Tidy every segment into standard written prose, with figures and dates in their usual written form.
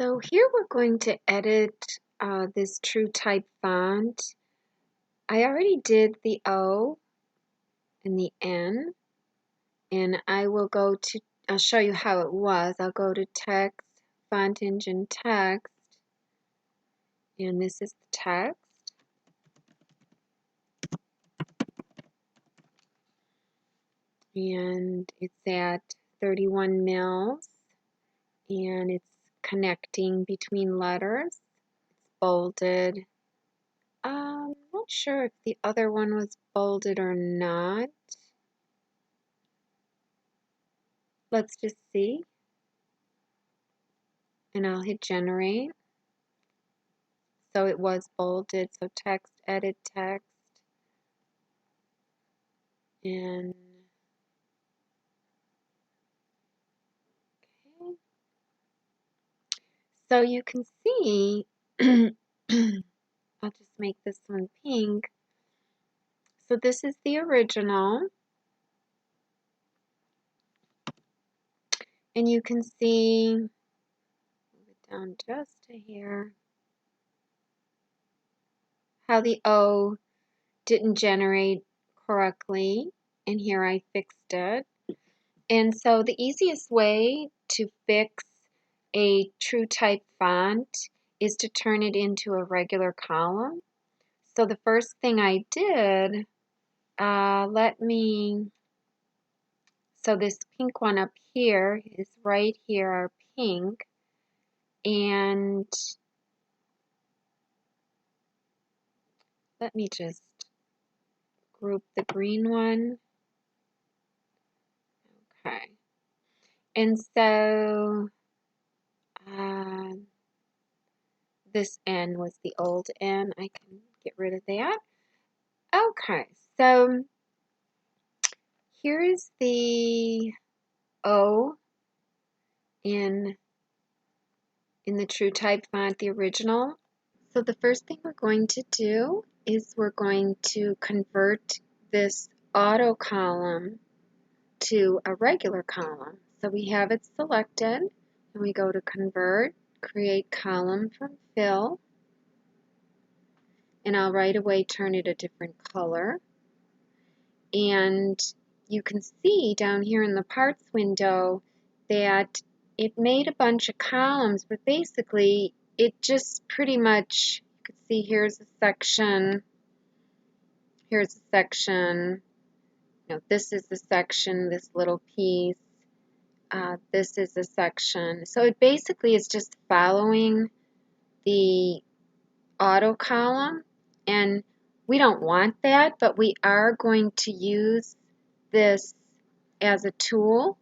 So here we're going to edit this true type font. I already did the O and the N, and I'll show you how it was. I'll go to text, font engine text, and this is the text. And it's at 31 mils, and it's connecting between letters. It's bolded. I'm not sure if the other one was bolded or not. Let's just see. And I'll hit generate. So it was bolded. So text, edit text. And okay. So you can see, I'll just make this one pink. So this is the original. And you can see, move it down just to here, how the O didn't generate correctly. And here I fixed it. And so the easiest way to fix a true type font is to turn it into a regular column. So the first thing I did, so this pink one up here is right here, our pink, and let me just group the green one. Okay, and so this N was the old N. I can get rid of that. Okay, so here's the O in the true type font, the original. So the first thing we're going to do is we're going to convert this auto column to a regular column. So we have it selected, and we go to convert, create column from fill, and I'll right away turn it a different color. And you can see down here in the parts window that it made a bunch of columns, but basically it just pretty much, you can see here's a section, this is the section, this little piece, this is the section. So it basically is just following the auto column, and we don't want that, but we are going to use this as a tool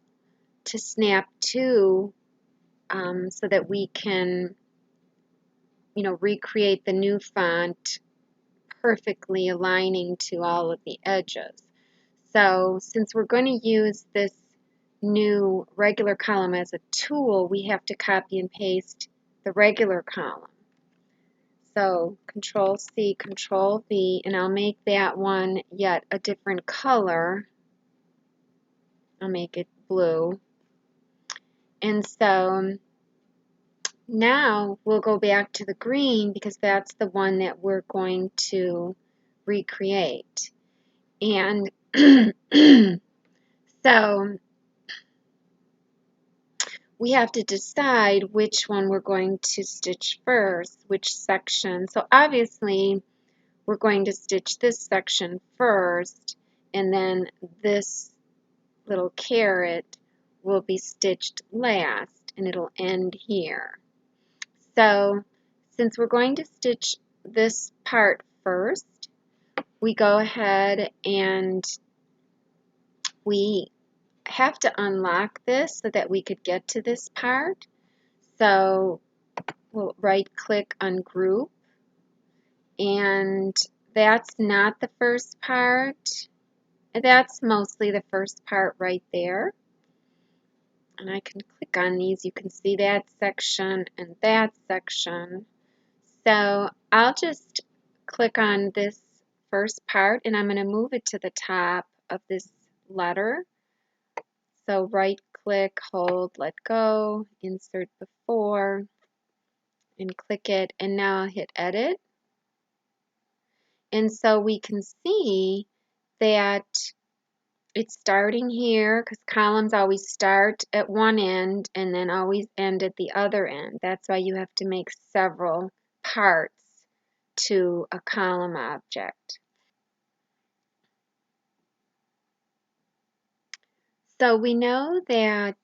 to snap to so that we can recreate the new font perfectly aligning to all of the edges. So since we're going to use this new regular column as a tool, we have to copy and paste the regular column. So Control C, Control V, and I'll make that one yet a different color. I'll make it blue. And so now we'll go back to the green because that's the one that we're going to recreate. And so we have to decide which one we're going to stitch first, which section. So obviously we're going to stitch this section first, and then this little caret will be stitched last, and it'll end here. So since we're going to stitch this part first, we go ahead and we have to unlock this so that we could get to this part. So we'll right click on group, and that's not the first part. That's mostly the first part right there. And I can click on these. You can see that section and that section. So I'll just click on this first part, and I'm going to move it to the top of this letter. So right click, hold, let go, insert before, and click it, and now I'll hit edit. And so we can see that it's starting here, because columns always start at one end and then always end at the other end. That's why you have to make several parts to a column object. So we know that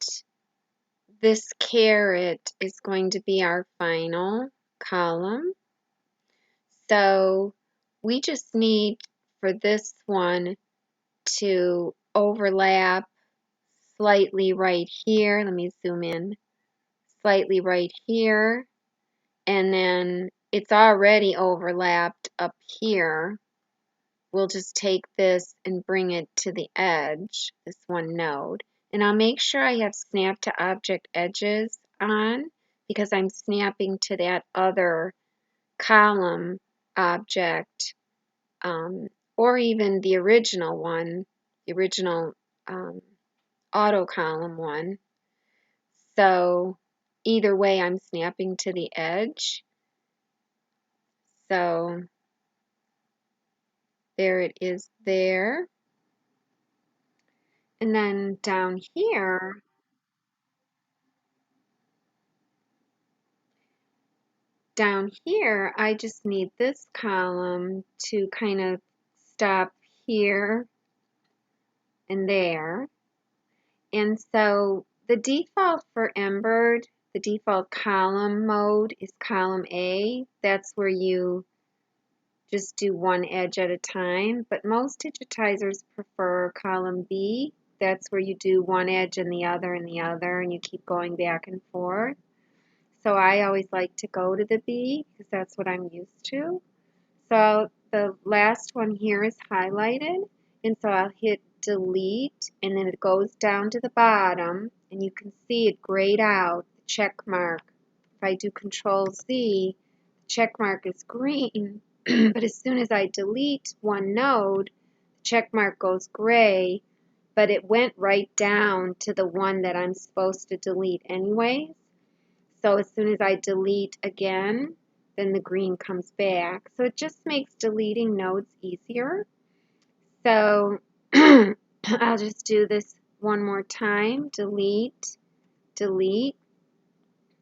this caret is going to be our final column. So we just need for this one to overlap slightly right here. Let me zoom in. Slightly right here. And then it's already overlapped up here. We'll just take this and bring it to the edge, this one node. And I'll make sure I have snap to object edges on, because I'm snapping to that other column object, or even the original one, the original auto column one. So either way, I'm snapping to the edge. So there it is there. And then down here, I just need this column to kind of stop here and there. And so the default for Embird, the default column mode is column A. That's where you just do one edge at a time. But most digitizers prefer column B. That's where you do one edge and the other and the other, and you keep going back and forth. So I always like to go to the B because that's what I'm used to. So the last one here is highlighted, and so I'll hit delete, and then it goes down to the bottom, and you can see it grayed out, the check mark. If I do Control Z, the check mark is green, but as soon as I delete one node, the check mark goes gray, but it went right down to the one that I'm supposed to delete anyways. So as soon as I delete again, then the green comes back. So it just makes deleting nodes easier. So I'll just do this one more time. Delete, delete,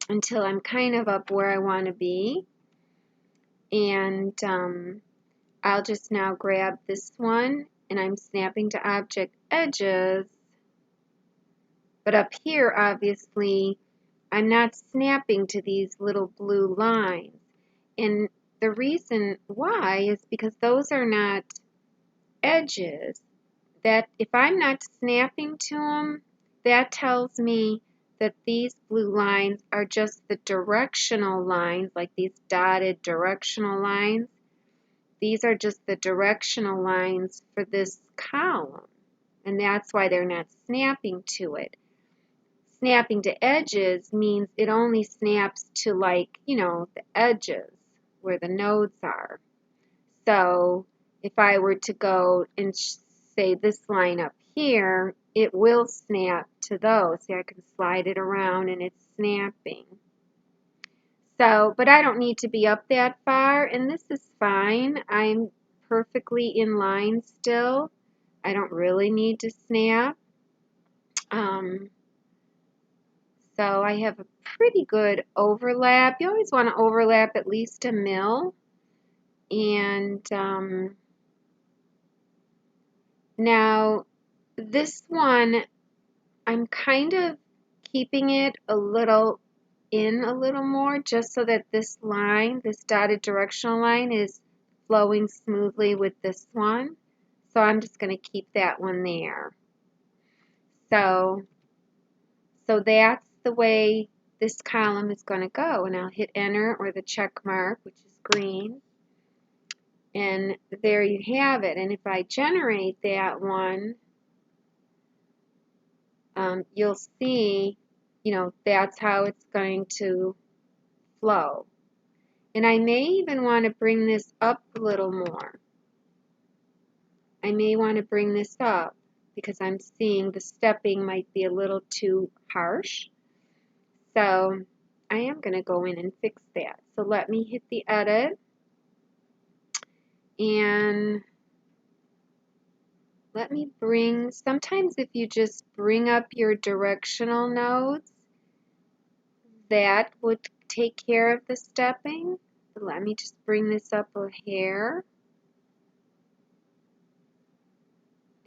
until I'm kind of up where I want to be. And I'll just now grab this one, and I'm snapping to object edges. But up here, obviously, I'm not snapping to these little blue lines. And the reason why is because those are not edges. That if I'm not snapping to them, that tells me that these blue lines are just the directional lines, like these dotted directional lines. These are just the directional lines for this column. And that's why they're not snapping to it. Snapping to edges means it only snaps to, like, you know, the edges where the nodes are. So if I were to go and say this line up here, it will snap to those. See, I can slide it around and it's snapping. So, but I don't need to be up that far, and this is fine. I'm perfectly in line still. I don't really need to snap. So I have a pretty good overlap. You always want to overlap at least 1 mil. And now this one, I'm kind of keeping it a little more, just so that this line, this dotted directional line, is flowing smoothly with this one. So I'm just going to keep that one there. So that's the way this column is going to go. And I'll hit enter, or the check mark, which is green. And there you have it. And if I generate that one, you'll see, you know, that's how it's going to flow. And I may even want to bring this up a little more. I may want to bring this up because I'm seeing the stepping might be a little too harsh. So I am going to go in and fix that. So let me hit the edit, and let me bring, sometimes if you just bring up your directional nodes, that would take care of the stepping. So let me just bring this up a hair,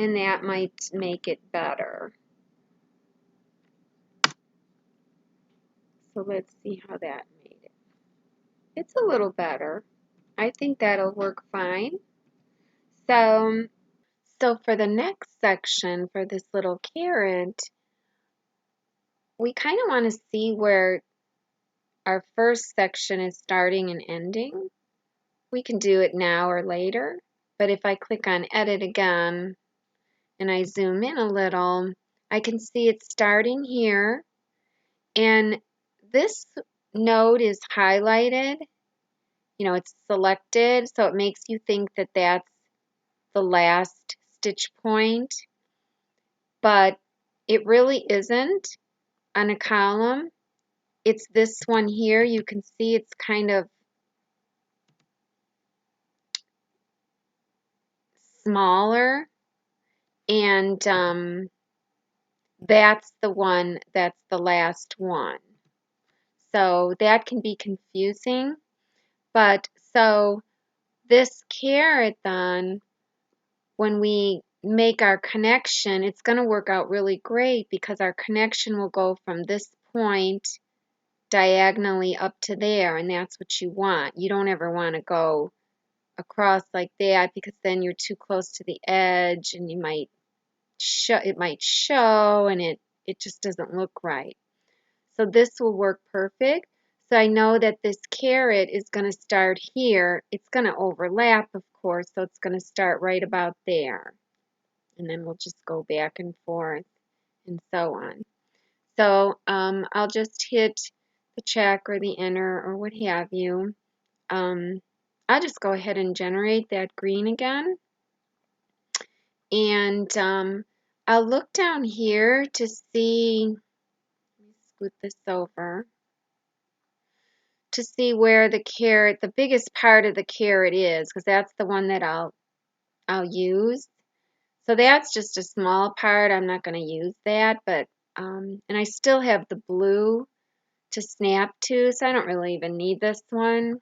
and that might make it better. So let's see how that made it. It's a little better. I think that'll work fine. So for the next section, for this little carrot, we kind of want to see where our first section is starting and ending. We can do it now or later, but if I click on edit again and I zoom in a little, I can see it's starting here, and this node is highlighted. You know, it's selected, so it makes you think that that's the last stitch point, but it really isn't on a column. It's this one here. You can see it's kind of smaller, and that's the one that's the last one. So that can be confusing. But so this carrot then, when we make our connection, it's going to work out really great because our connection will go from this point diagonally up to there, and that's what you want. You don't ever want to go across like that because then you're too close to the edge and you might show and it just doesn't look right. So this will work perfect. So I know that this carrot is going to start here. It's going to overlap, of course, so it's going to start right about there. And then we'll just go back and forth and so on. So I'll just hit the check or the enter or what have you. I'll just go ahead and generate that green again. And I'll look down here to see, let me scoot this over, to see where the carrot, the biggest part of the carrot is, because that's the one that I'll use. So that's just a small part. I'm not going to use that, but and I still have the blue to snap to, so I don't really even need this one.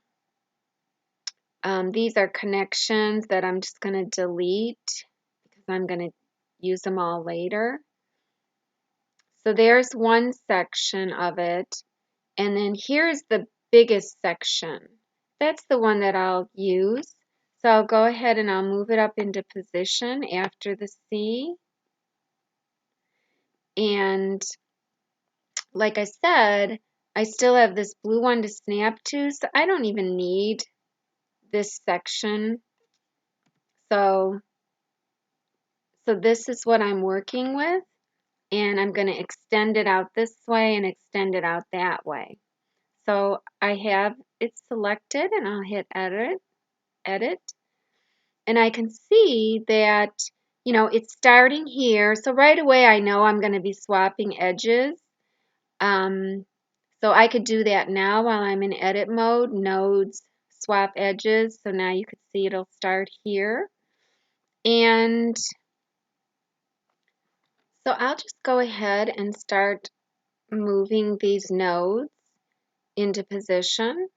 These are connections that I'm just going to delete because I'm going to use them all later. So there's one section of it, and then here's the biggest section. That's the one that I'll use. So I'll go ahead and I'll move it up into position after the C. And like I said, I still have this blue one to snap to, so I don't even need this section. So this is what I'm working with, and I'm going to extend it out this way and extend it out that way. So I have it selected, and I'll hit edit, and I can see that, you know, it's starting here. So right away I know I'm going to be swapping edges. So I could do that now while I'm in edit mode, nodes, swap edges. So now you can see it'll start here. And so I'll just go ahead and start moving these nodes into position.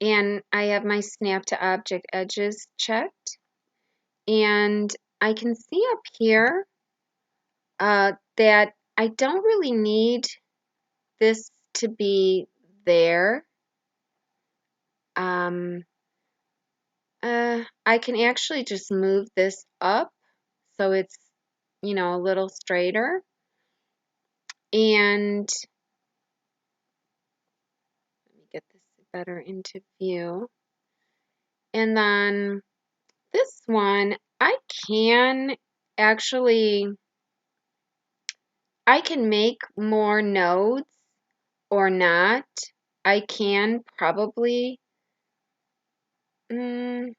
And I have my snap to object edges checked. And I can see up here that I don't really need this to be there. I can actually just move this up so it's, you know, a little straighter. And let me get this better into view. And then this one, I can actually, I can make more nodes or not. I can probably, can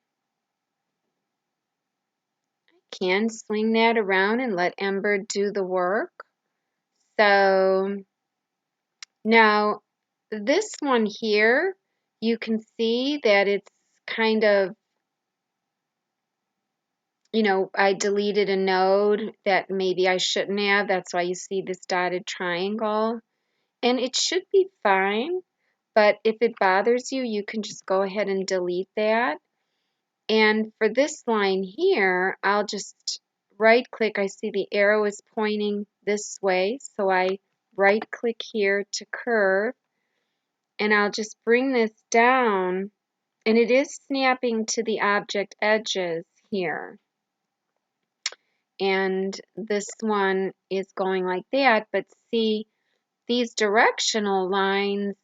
swing that around and let Embird do the work. So now this one here, you can see that it's kind of, you know, I deleted a node that maybe I shouldn't have. That's why you see this dotted triangle. And it should be fine, but if it bothers you, you can just go ahead and delete that. And for this line here, I'll just right click. I see the arrow is pointing this way, so I right click here to curve, and I'll just bring this down, and it is snapping to the object edges here. And this one is going like that, but see, these directional lines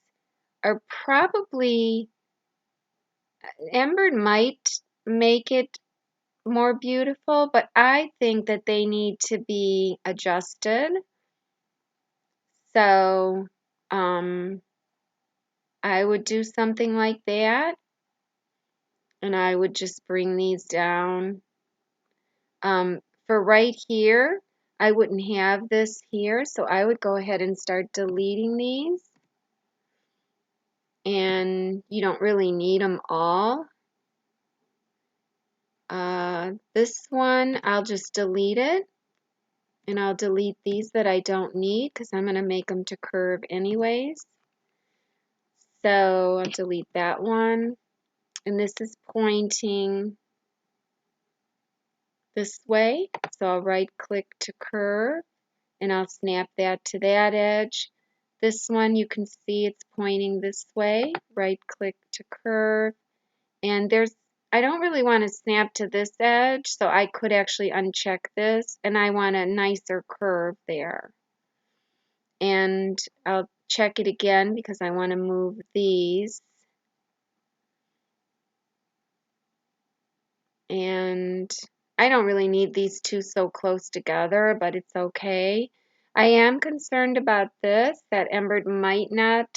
are probably, Embird might make it more beautiful, but I think that they need to be adjusted. So I would do something like that, and I would just bring these down. For right here, I wouldn't have this here, so I would go ahead and start deleting these. And you don't really need them all. This one, I'll just delete it. And I'll delete these that I don't need because I'm going to make them to curve anyways. So I'll delete that one. And this is pointing this way. So I'll right click to curve and I'll snap that to that edge. This one you can see it's pointing this way. Right click to curve. And I don't really want to snap to this edge, so I could actually uncheck this, and I want a nicer curve there. And I'll check it again because I want to move these. And I don't really need these two so close together, but it's okay. I am concerned about this, that Embird might not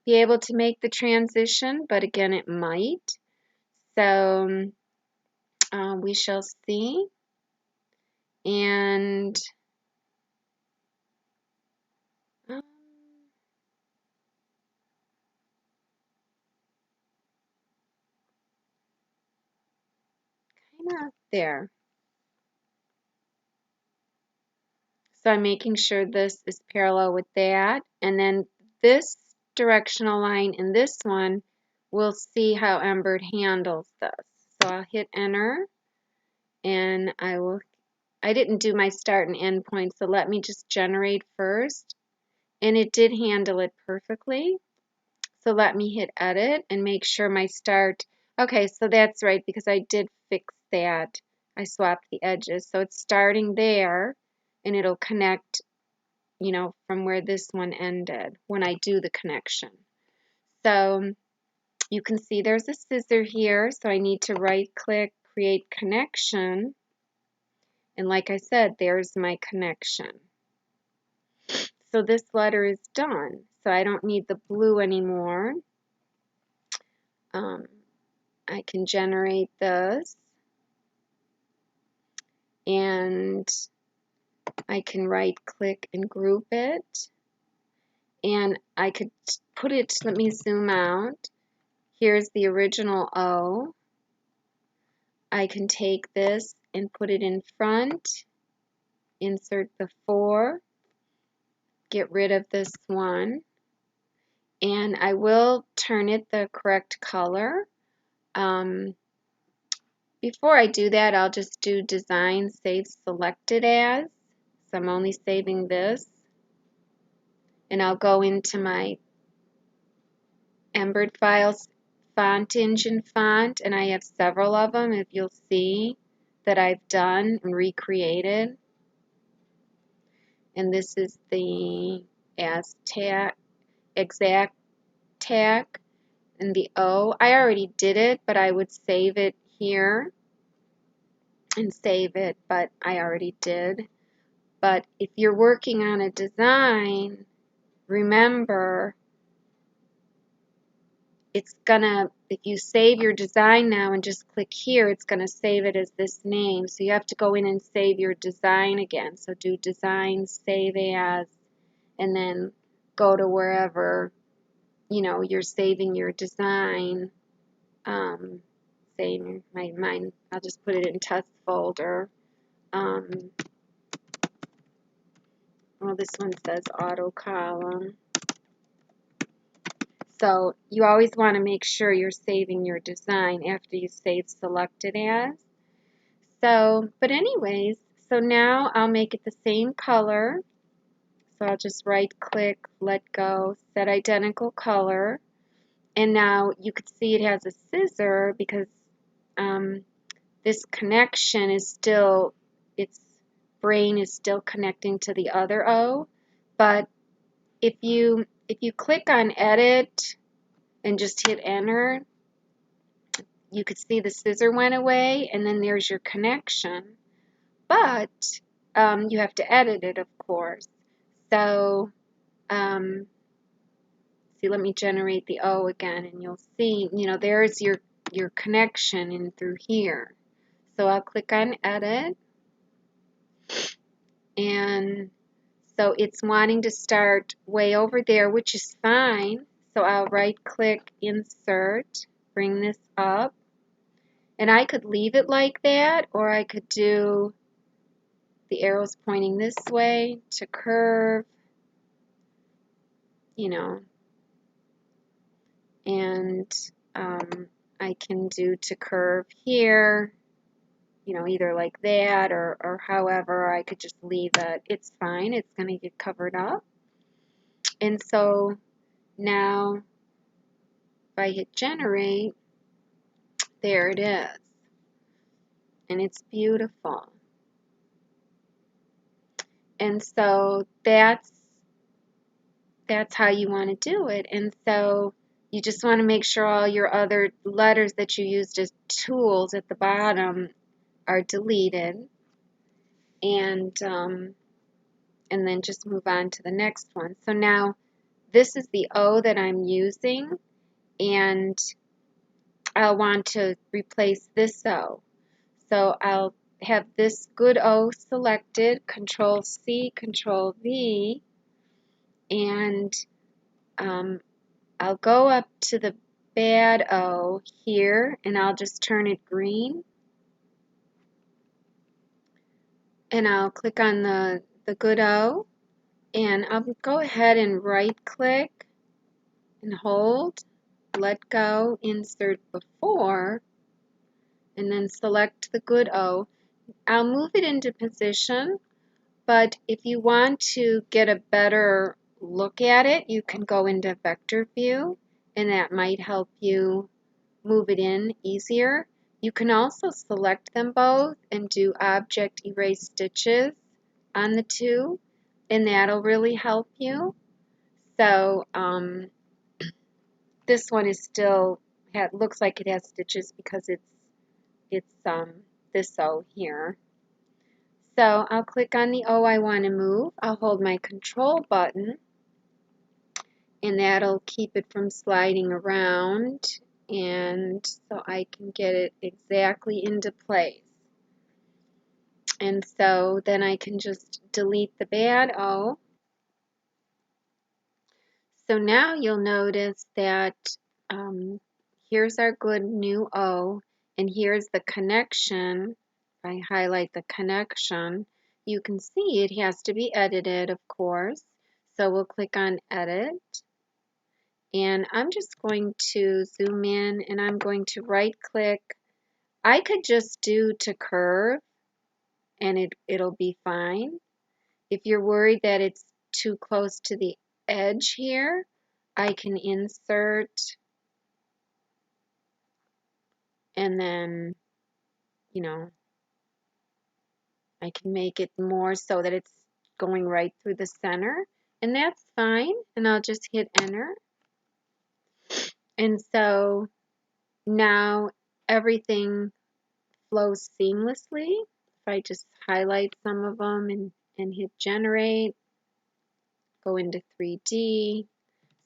be able to make the transition, but again, it might. So we shall see. And kind of there. So I'm making sure this is parallel with that. And then this directional line in this one, we'll see how Embird handles this. So I'll hit enter, and I didn't do my start and end point, so let me just generate first. And it did handle it perfectly. So let me hit edit and make sure my start, okay, so that's right because I did fix that. I swapped the edges. So it's starting there and it'll connect, you know, from where this one ended when I do the connection. So you can see there's a scissor here, so I need to right click, create connection. And like I said, there's my connection. So this letter is done. So I don't need the blue anymore. I can generate this. And I can right click and group it. And I could put it, let me zoom out. Here's the original O. I can take this and put it in front, insert the 4, get rid of this one, and I will turn it the correct color. Before I do that, I'll just do design, save selected as. So I'm only saving this. And I'll go into my Embird files font engine font, and I have several of them, if you'll see, that I've done and recreated. And this is the Aztec, exact tac, and the O. I already did it, but I would save it here and save it, but I already did. But if you're working on a design, remember, it's gonna, if you save your design now and just click here, it's gonna save it as this name. So you have to go in and save your design again. So do design, save as, and then go to wherever you know, you're saving your design. Say mine, I'll just put it in test folder. Well, this one says auto column. So you always want to make sure you're saving your design after you save selected as. So, but anyways, so now I'll make it the same color. So I'll just right click, let go, set identical color. And now you could see it has a scissor because this connection is still, its brain is still connecting to the other O. But if you click on edit and just hit enter, you could see the scissor went away and then there's your connection. But you have to edit it, of course. So see, let me generate the O again and you'll see, you know, there's your connection in through here. So I'll click on edit, and so it's wanting to start way over there, which is fine. So I'll right click, insert, bring this up, and I could leave it like that, or I could do the arrows pointing this way to curve, you know, and I can do to curve here, you know, either like that or however. I could just leave it. It's fine. It's going to get covered up. And so now if I hit generate, there it is. And it's beautiful. And so that's how you want to do it. And so you just want to make sure all your other letters that you used as tools at the bottom are deleted. And then just move on to the next one. So now this is the O that I'm using, and I'll want to replace this O. So I'll have this good O selected, Control C, Control V, and I'll go up to the bad O here, and I'll just turn it green. And I'll click on the good O, and I'll go ahead and right click and hold, let go, insert before, and then select the good O. I'll move it into position, but if you want to get a better look at it, you can go into vector view, and that might help you move it in easier. You can also select them both and do object erase stitches on the two, and that'll really help you. So this one is still looks like it has stitches because it's this O here. So I'll click on the O I want to move. I'll hold my control button, and that'll keep it from sliding around, and so I can get it exactly into place. And so then I can just delete the bad O. So now you'll notice that here's our good new O, and here's the connection. If I highlight the connection, you can see it has to be edited, of course. So we'll click on edit, and I'm just going to zoom in, and I'm going to right click. I could just do to curve, and it'll be fine. If you're worried that it's too close to the edge here, I can insert, and then, you know, I can make it more so that it's going right through the center, and that's fine. And I'll just hit enter. And so now everything flows seamlessly. If I just highlight some of them and hit generate, go into 3D.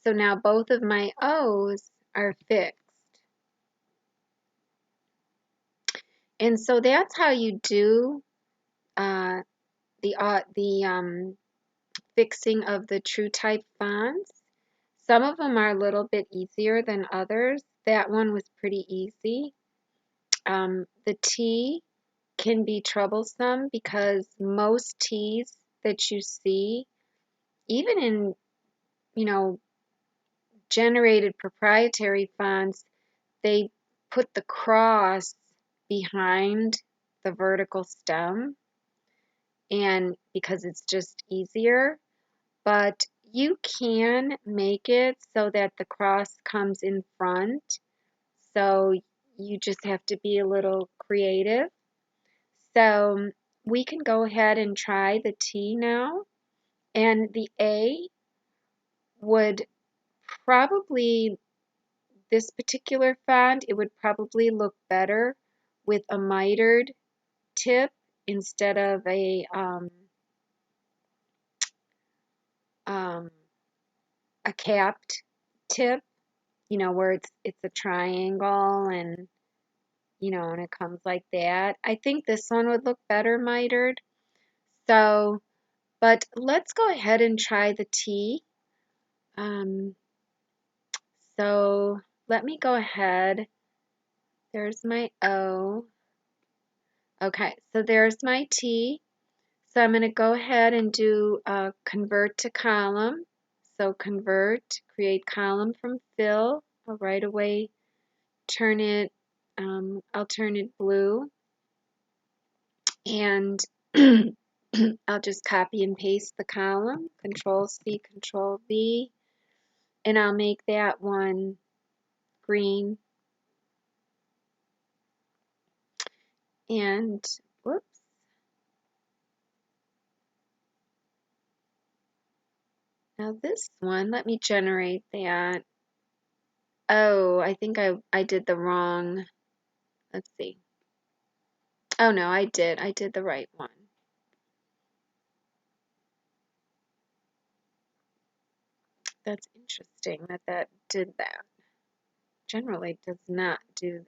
So now both of my O's are fixed. And so that's how you do the fixing of the true type fonts. Some of them are a little bit easier than others. That one was pretty easy. The T can be troublesome because most T's that you see, even in, you know, generated proprietary fonts, they put the cross behind the vertical stem, and because it's just easier. But you can make it so that the cross comes in front. So you just have to be a little creative. So we can go ahead and try the T now. And the A would probably, this particular font, it would probably look better with a mitered tip instead of a capped tip, you know, where it's a triangle and, you know, and it comes like that. I think this one would look better mitered. So, but let's go ahead and try the T. So let me go ahead. There's my O. Okay, so there's my T. So I'm going to go ahead and do convert to column. So convert, create column from fill. I'll right away turn it, I'll turn it blue. And I'll just copy and paste the column, Control C, Control V, and I'll make that one green. And whoops. Now this one, let me generate that. Oh, I think I did the wrong, let's see. Oh no, I did the right one. That's interesting that that did that. Generally does not do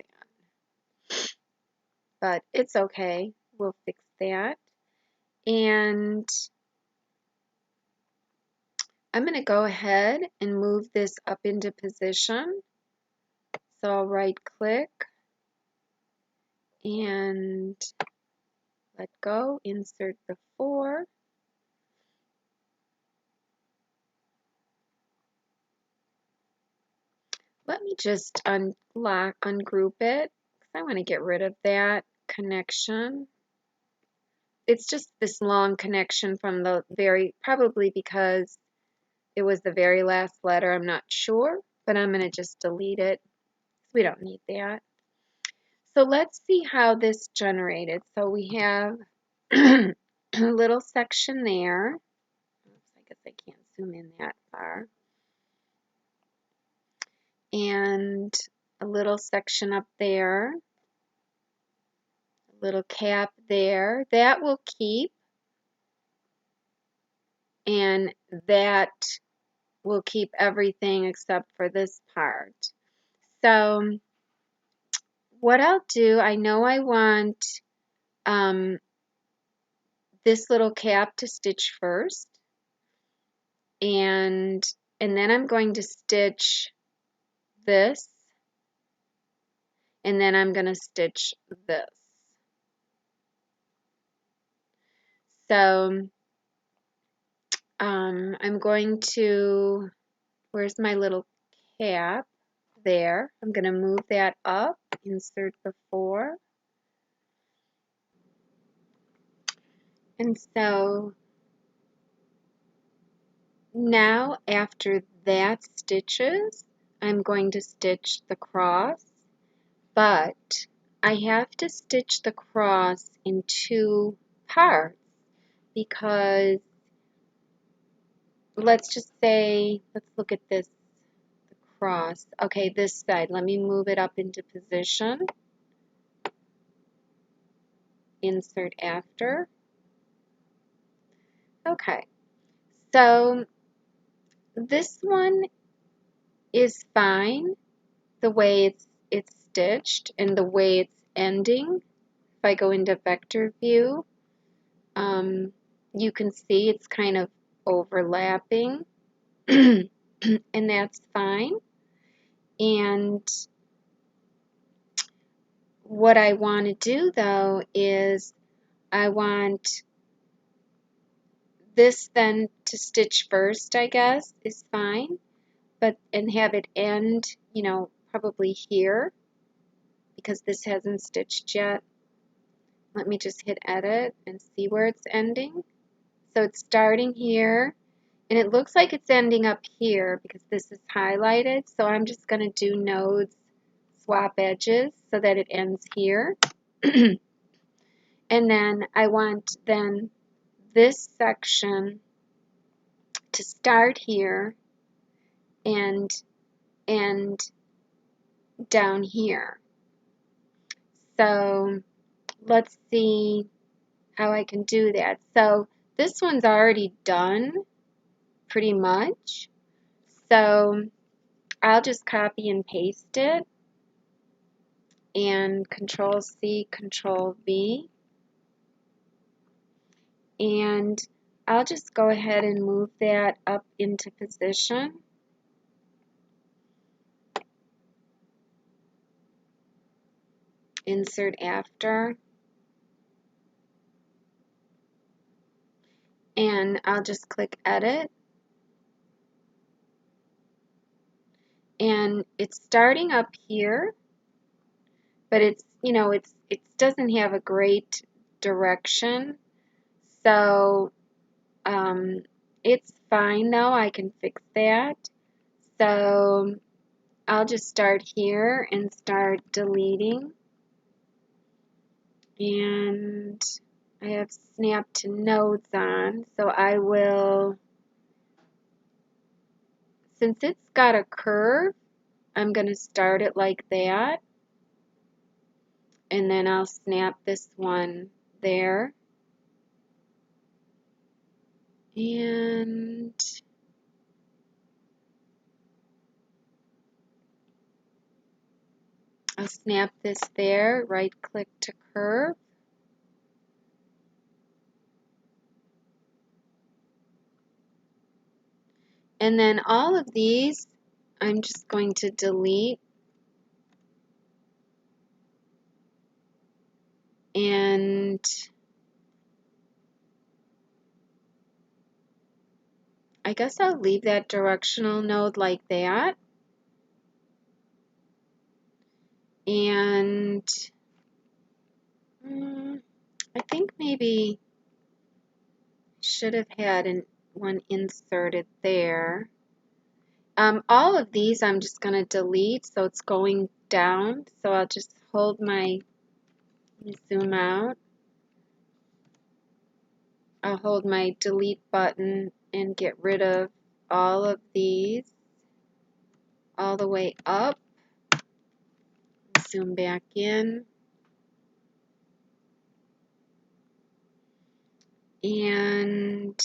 that. But it's okay, we'll fix that. And I'm going to go ahead and move this up into position. So I'll right click and let go, insert before. Let me just ungroup it because I want to get rid of that connection. It's just this long connection from the probably because it was the very last letter, I'm not sure, but I'm going to just delete it. We don't need that. So let's see how this generated. So we have a little section there. Oops, I guess I can't zoom in that far. And a little section up there. A little cap there. That will keep. And that will keep everything except for this part. So what I'll do, I know I want this little cap to stitch first, and then I'm going to stitch this, and then I'm going to stitch this. So I'm going to, where's my little cap? There. I'm going to move that up, insert before. And so now after that stitches, I'm going to stitch the cross, but I have to stitch the cross in two parts because let's just say, let's look at this cross. Okay, this side, let me move it up into position. Insert after. Okay, so this one is fine the way it's stitched and the way it's ending. If I go into vector view, you can see it's kind of overlapping. and that's fine. And what I want to do though is I want this then to stitch first, I guess, is fine, but and have it end, you know, probably here because this hasn't stitched yet. Let me just hit edit and see where it's ending. So it's starting here, and it looks like it's ending up here because this is highlighted. So I'm just going to do nodes, swap edges so that it ends here. And then I want then this section to start here and end down here. So let's see how I can do that. So this one's already done pretty much. So I'll just copy and paste it and Control C, Control V. And I'll just go ahead and move that up into position. Insert after. And I'll just click edit. And it's starting up here, but it's, you know, it doesn't have a great direction. So it's fine though, I can fix that. So I'll just start here and start deleting. And I have snap to nodes on, so I will, since it's got a curve, I'm going to start it like that. And then I'll snap this one there. And I'll snap this there, right click to curve. And then all of these, I'm just going to delete. And I guess I'll leave that directional node like that. And I think maybe should have had one inserted there. All of these I'm just going to delete, so it's going down. So I'll just hold my, zoom out. I'll hold my delete button and get rid of all of these all the way up. Zoom back in. And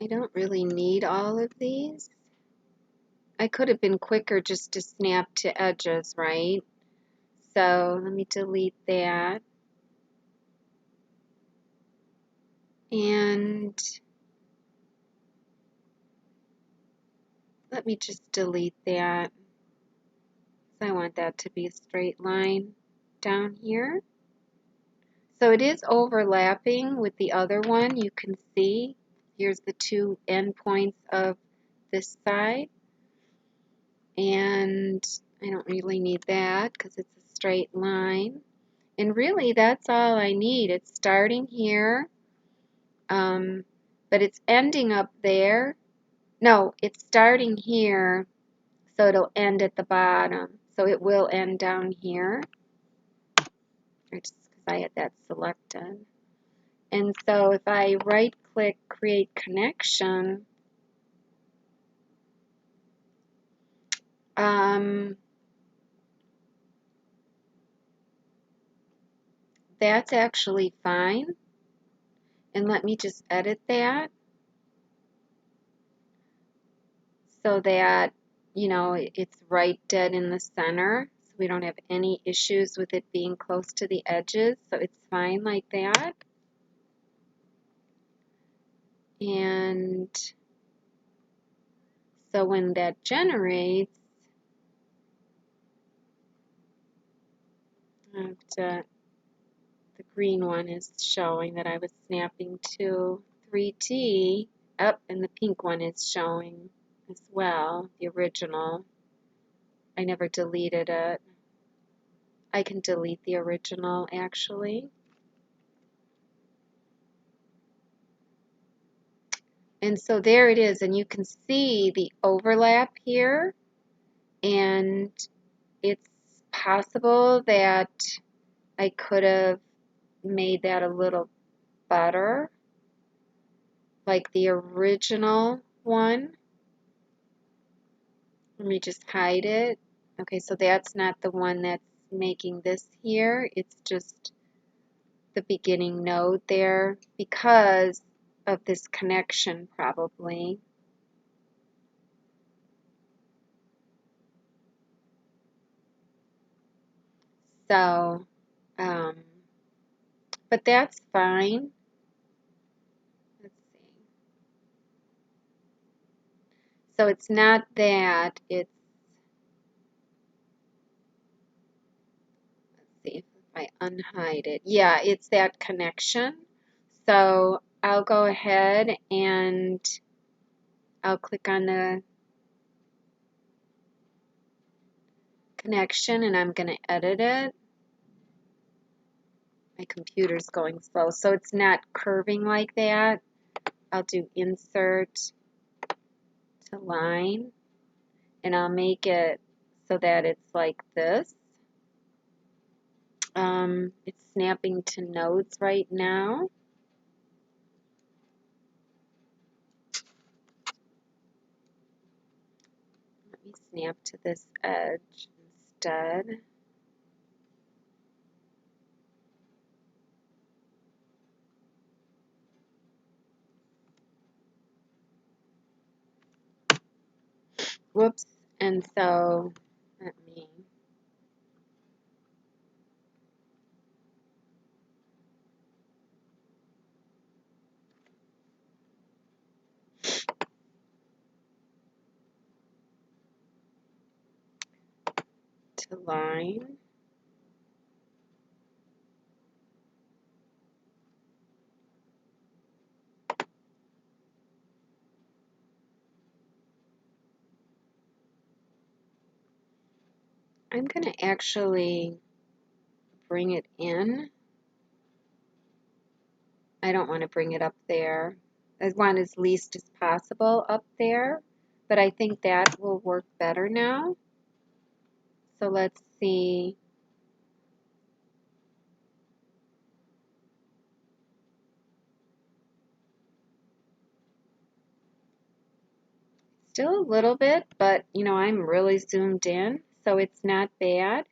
I don't really need all of these. I could have been quicker just to snap to edges, right? So let me delete that. And let me just delete that. So I want that to be a straight line down here. So it is overlapping with the other one. You can see here's the two endpoints of this side. And I don't really need that because it's a straight line. And really that's all I need. It's starting here, but it's ending up there. No, it's starting here, so it'll end at the bottom. So it will end down here, just because I had that selected. And so if I right click create connection, that's actually fine. And let me just edit that so that, you know, it's right dead in the center. So we don't have any issues with it being close to the edges. So it's fine like that. And so when that generates, the green one is showing that I was snapping to 3D up, and the pink one is showing as well, the original. I never deleted it. I can delete the original actually. And so there it is, and you can see the overlap here, and it's possible that I could have made that a little better, like the original one. Let me just hide it. Okay, so that's not the one that's making this here. It's just the beginning node there because of this connection probably. So, but that's fine. Let's see. So it's not that, it's, let's see if I unhide it. Yeah, it's that connection. So I'll go ahead and I'll click on the connection and I'm going to edit it. My computer's going slow, so it's not curving like that. I'll do insert to line, and I'll make it so that it's like this. It's snapping to nodes right now. Let me snap to this edge instead. Whoops. And so let me to line. I'm going to actually bring it in. I don't want to bring it up there. I want as least as possible up there, but I think that will work better now. So let's see. Still a little bit, but you know, I'm really zoomed in, so it's not bad.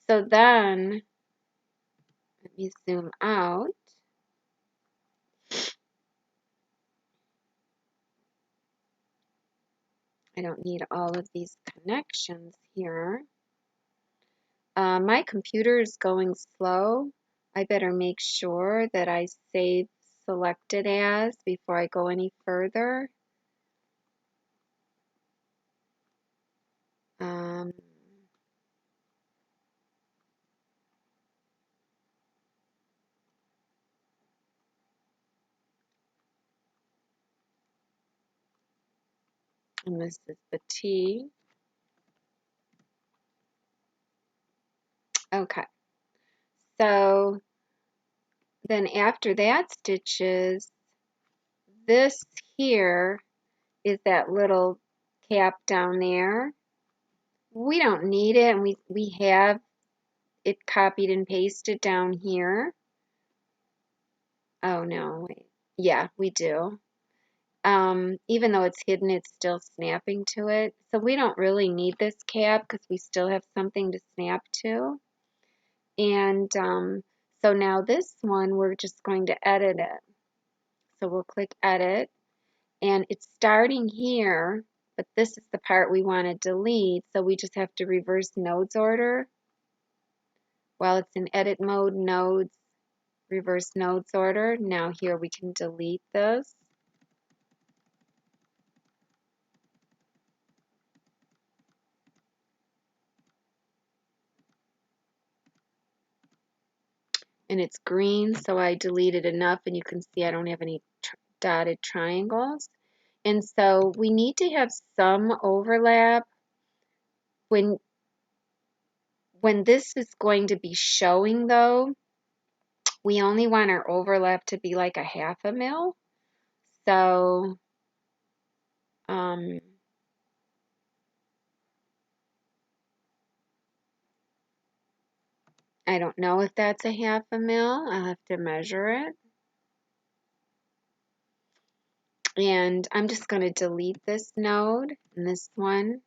So then, let me zoom out. I don't need all of these connections here. My computer is going slow. I better make sure that I save selected as before I go any further. And this is the T. Okay. So then after that stitches, this here is that little cap down there. We don't need it, and we have it copied and pasted down here. Oh no, wait. Yeah, we do. Even though it's hidden, it's still snapping to it. So we don't really need this cap because we still have something to snap to. And so now this one, we're just going to edit it. So we'll click edit, and it's starting here, but this is the part we want to delete. So we just have to reverse nodes order. While it's in edit mode, nodes, reverse nodes order. Now here we can delete this. And it's green, so I deleted enough, and you can see I don't have any dotted triangles. And so we need to have some overlap when this is going to be showing, though. We only want our overlap to be like a 1/2 mil. So I don't know if that's a 1/2 mil. I'll have to measure it. And I'm just going to delete this node and this one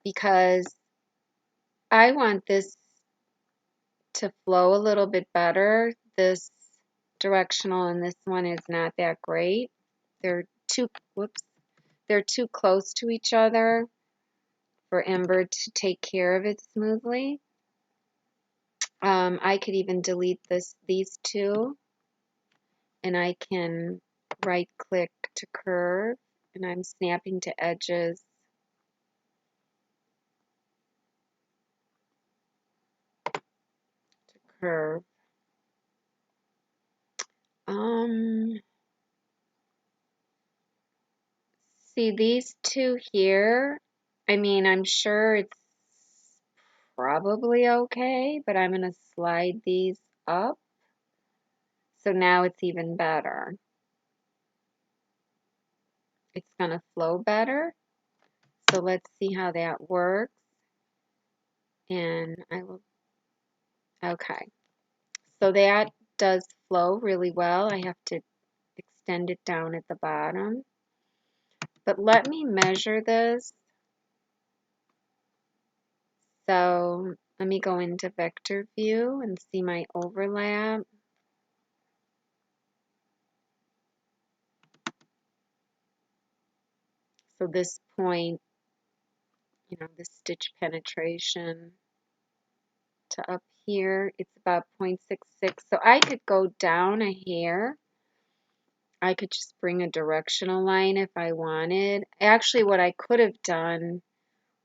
because I want this to flow a little bit better. This directional and this one is not that great. They're too, whoops, they're too close to each other for Embird to take care of it smoothly. I could even delete these two, and I can right click to curve, and I'm snapping to edges. To curve. See these two here, I mean, I'm sure it's probably okay, but I'm going to slide these up. So now it's even better. It's going to flow better. So let's see how that works. And I will, okay. So that does flow really well. I have to extend it down at the bottom. But let me measure this. So let me go into vector view and see my overlap. So this point, you know, the stitch penetration to up here, it's about 0.66. So I could go down a hair. I could just bring a directional line if I wanted. Actually, what I could have done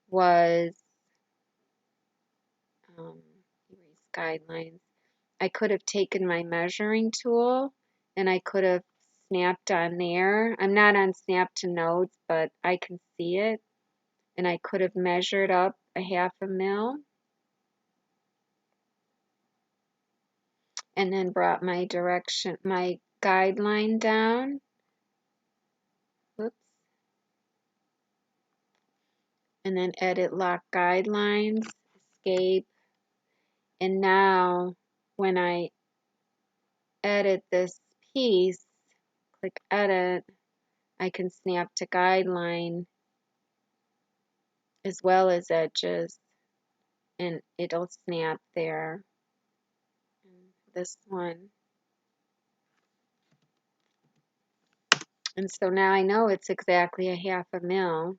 was erase guidelines. I could have taken my measuring tool and I could have snapped on there. I'm not on snap to nodes, but I can see it. And I could have measured up a 1/2 mil. And then brought my guideline down. Oops. And then edit lock guidelines, escape. And now when I edit this piece, click edit, I can snap to guideline as well as edges, and it'll snap there. And this one. And so now I know it's exactly a 1/2 mil.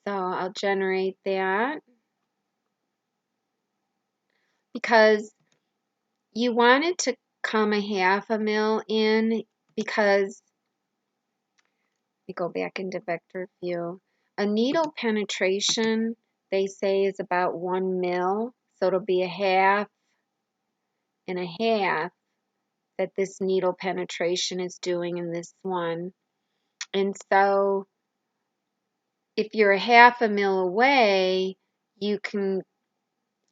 So I'll generate that because you want it to come a 1/2 mil in because, let me go back into vector view. A needle penetration, they say, is about 1 mil. So it'll be a 1/2 and a 1/2 that this needle penetration is doing in this one. And so if you're a 1/2 mil away, you can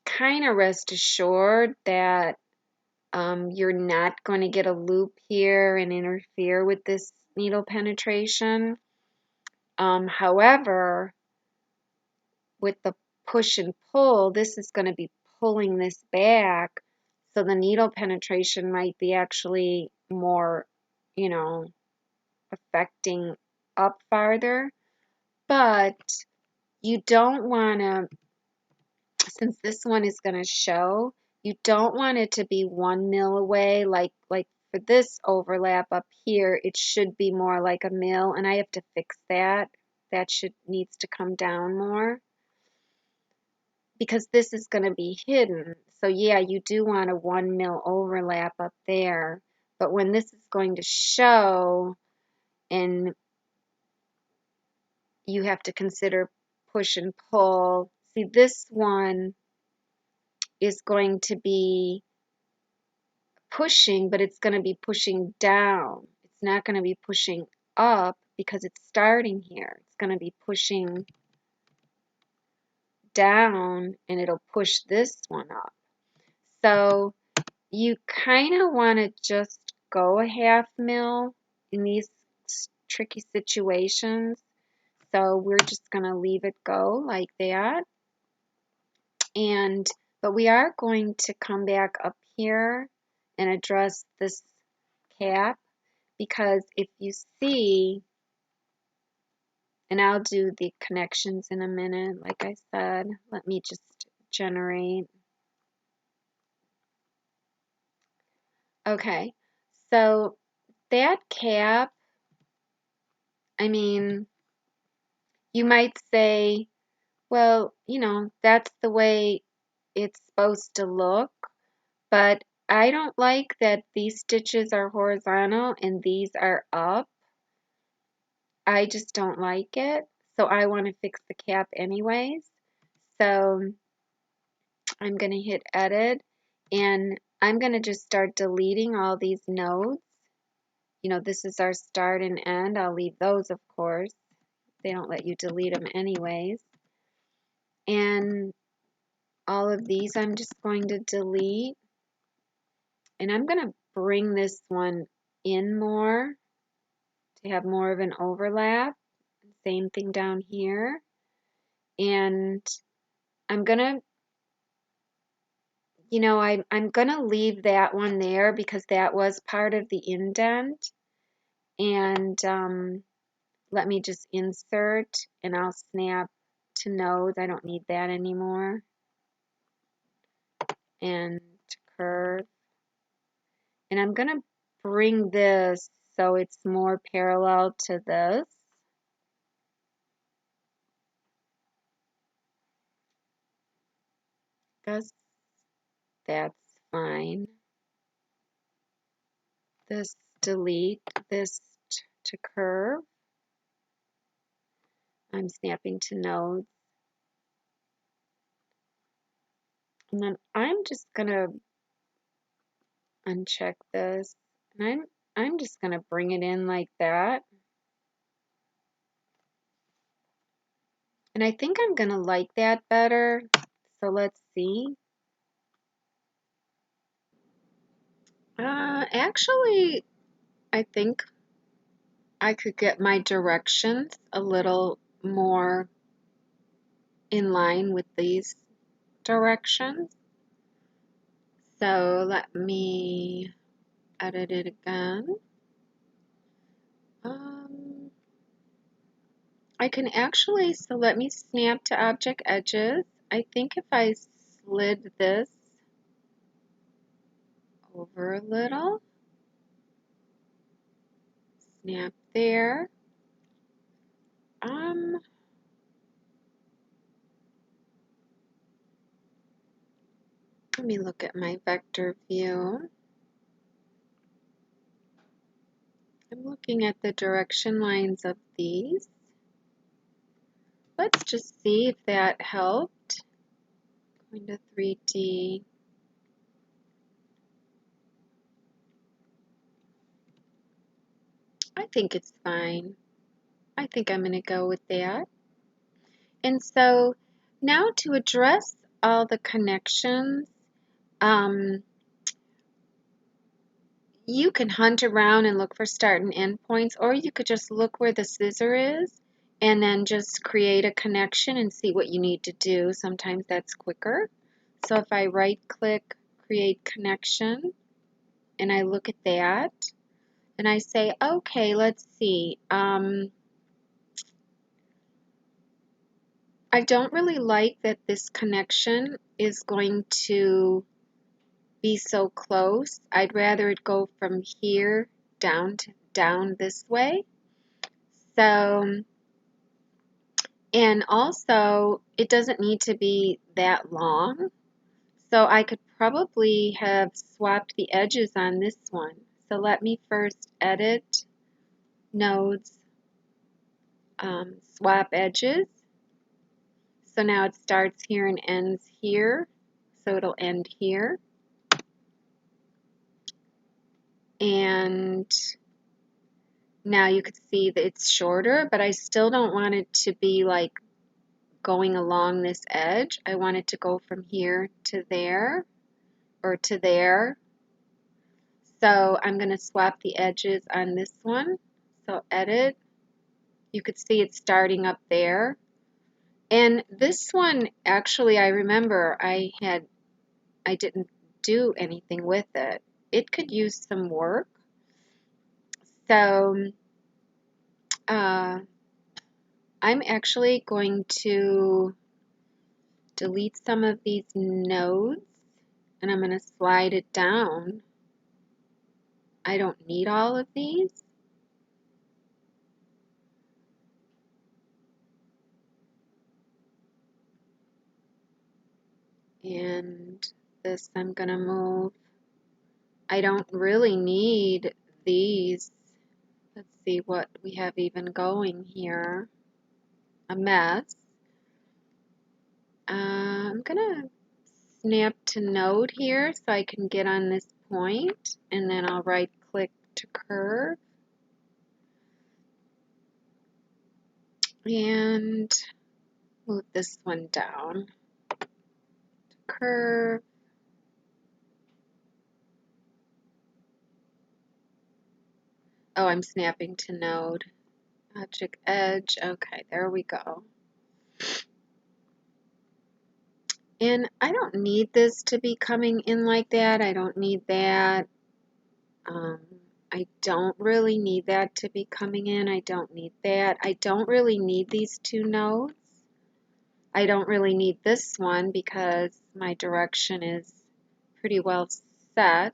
kind of rest assured that you're not going to get a loop here and interfere with this needle penetration. However, with the push and pull, this is going to be pulling this back, so the needle penetration might be actually more, you know, affecting up farther. But you don't want to, since this one is going to show, you don't want it to be 1 mil away. Like for this overlap up here, it should be more like a mil, and I have to fix that. That needs to come down more. because this is going to be hidden. So yeah, you do want a 1 mil overlap up there. But when this is going to show, and you have to consider push and pull. See, this one is going to be pushing, but it's going to be pushing down. It's not going to be pushing up because it's starting here. It's going to be pushing down, and it'll push this one up. So you kind of want to just go a 1/2 mil in these tricky situations. So we're just going to leave it go like that. But we are going to come back up here and address this cap, because if you see, and I'll do the connections in a minute, like I said, let me just generate. Okay, so that cap, I mean, you might say, well, you know, that's the way it's supposed to look, but I don't like that these stitches are horizontal and these are up. I just don't like it, so I want to fix the cap anyways. So I'm going to hit edit, and I'm going to just start deleting all these nodes. You know, this is our start and end. I'll leave those, of course. They don't let you delete them anyways. And all of these I'm just going to delete. And I'm going to bring this one in more to have more of an overlap. Same thing down here. And I'm going to, you know, I'm going to leave that one there because that was part of the indent. And let me just insert, and I'll snap to nodes. I don't need that anymore. And curve. And I'm going to bring this so it's more parallel to this. Guess that's fine. This delete, this to curve. I'm snapping to nodes. And then I'm just going to uncheck this. And I'm just going to bring it in like that. And I think I'm going to like that better. So let's see. Actually, I think I could get my directions a little more in line with these directions. So let me edit it again. I can actually, so let me snap to object edges. I think if I slid this over a little, snap there. Let me look at my vector view. I'm looking at the direction lines of these. Let's just see if that helped. Going to 3D. I think it's fine. I think I'm going to go with that. And so now to address all the connections, you can hunt around and look for start and end points, or you could just look where the scissor is and then just create a connection and see what you need to do. Sometimes that's quicker. So if I right click, create connection, and I look at that, and I say, okay, let's see. I don't really like that this connection is going to be so close. I'd rather it go from here down this way. So, And also, it doesn't need to be that long. So I could probably have swapped the edges on this one. So let me first edit, nodes, swap edges. So now it starts here and ends here. So it'll end here. And now you could see that it's shorter, but I still don't want it to be like going along this edge. I want it to go from here to there or to there. So I'm going to swap the edges on this one. So edit. You could see it's starting up there. And this one, actually, I remember I didn't do anything with it. It could use some work. So I'm actually going to delete some of these nodes and I'm going to slide it down. I don't need all of these. And this I'm going to move. I don't really need these. Let's see what we have even going here. A mess. I'm going to snap to node here so I can get on this point, and then I'll right click to curve. And move this one down. To curve. Oh, I'm snapping to node. Object edge. Okay, there we go. And I don't need this to be coming in like that. I don't need that. I don't really need that to be coming in. I don't need that. I don't really need these two nodes. I don't really need this one because my direction is pretty well set.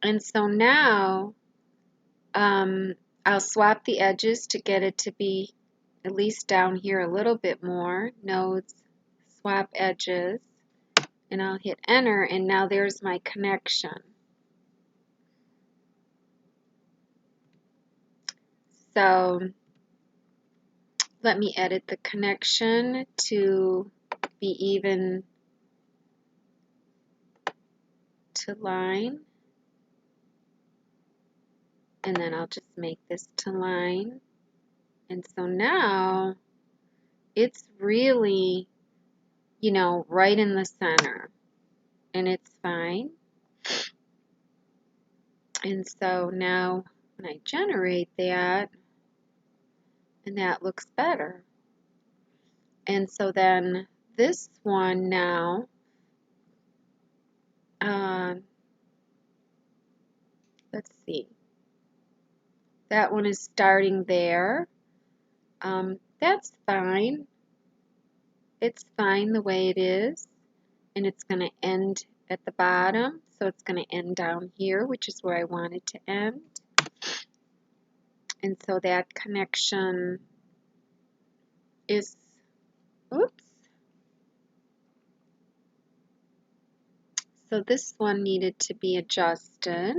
And so now I'll swap the edges to get it to be at least down here a little bit more. Nodes, swap edges, and I'll hit enter, and now there's my connection. So let me edit the connection to be even to line. And then I'll just make this to line. And so now it's really, you know, right in the center. And it's fine. And so now when I generate that, and that looks better. And so then this one now, let's see. That one is starting there. That's fine. It's fine the way it is. And it's going to end at the bottom. So it's going to end down here, which is where I want it to end. And so that connection is, oops. So this one needed to be adjusted.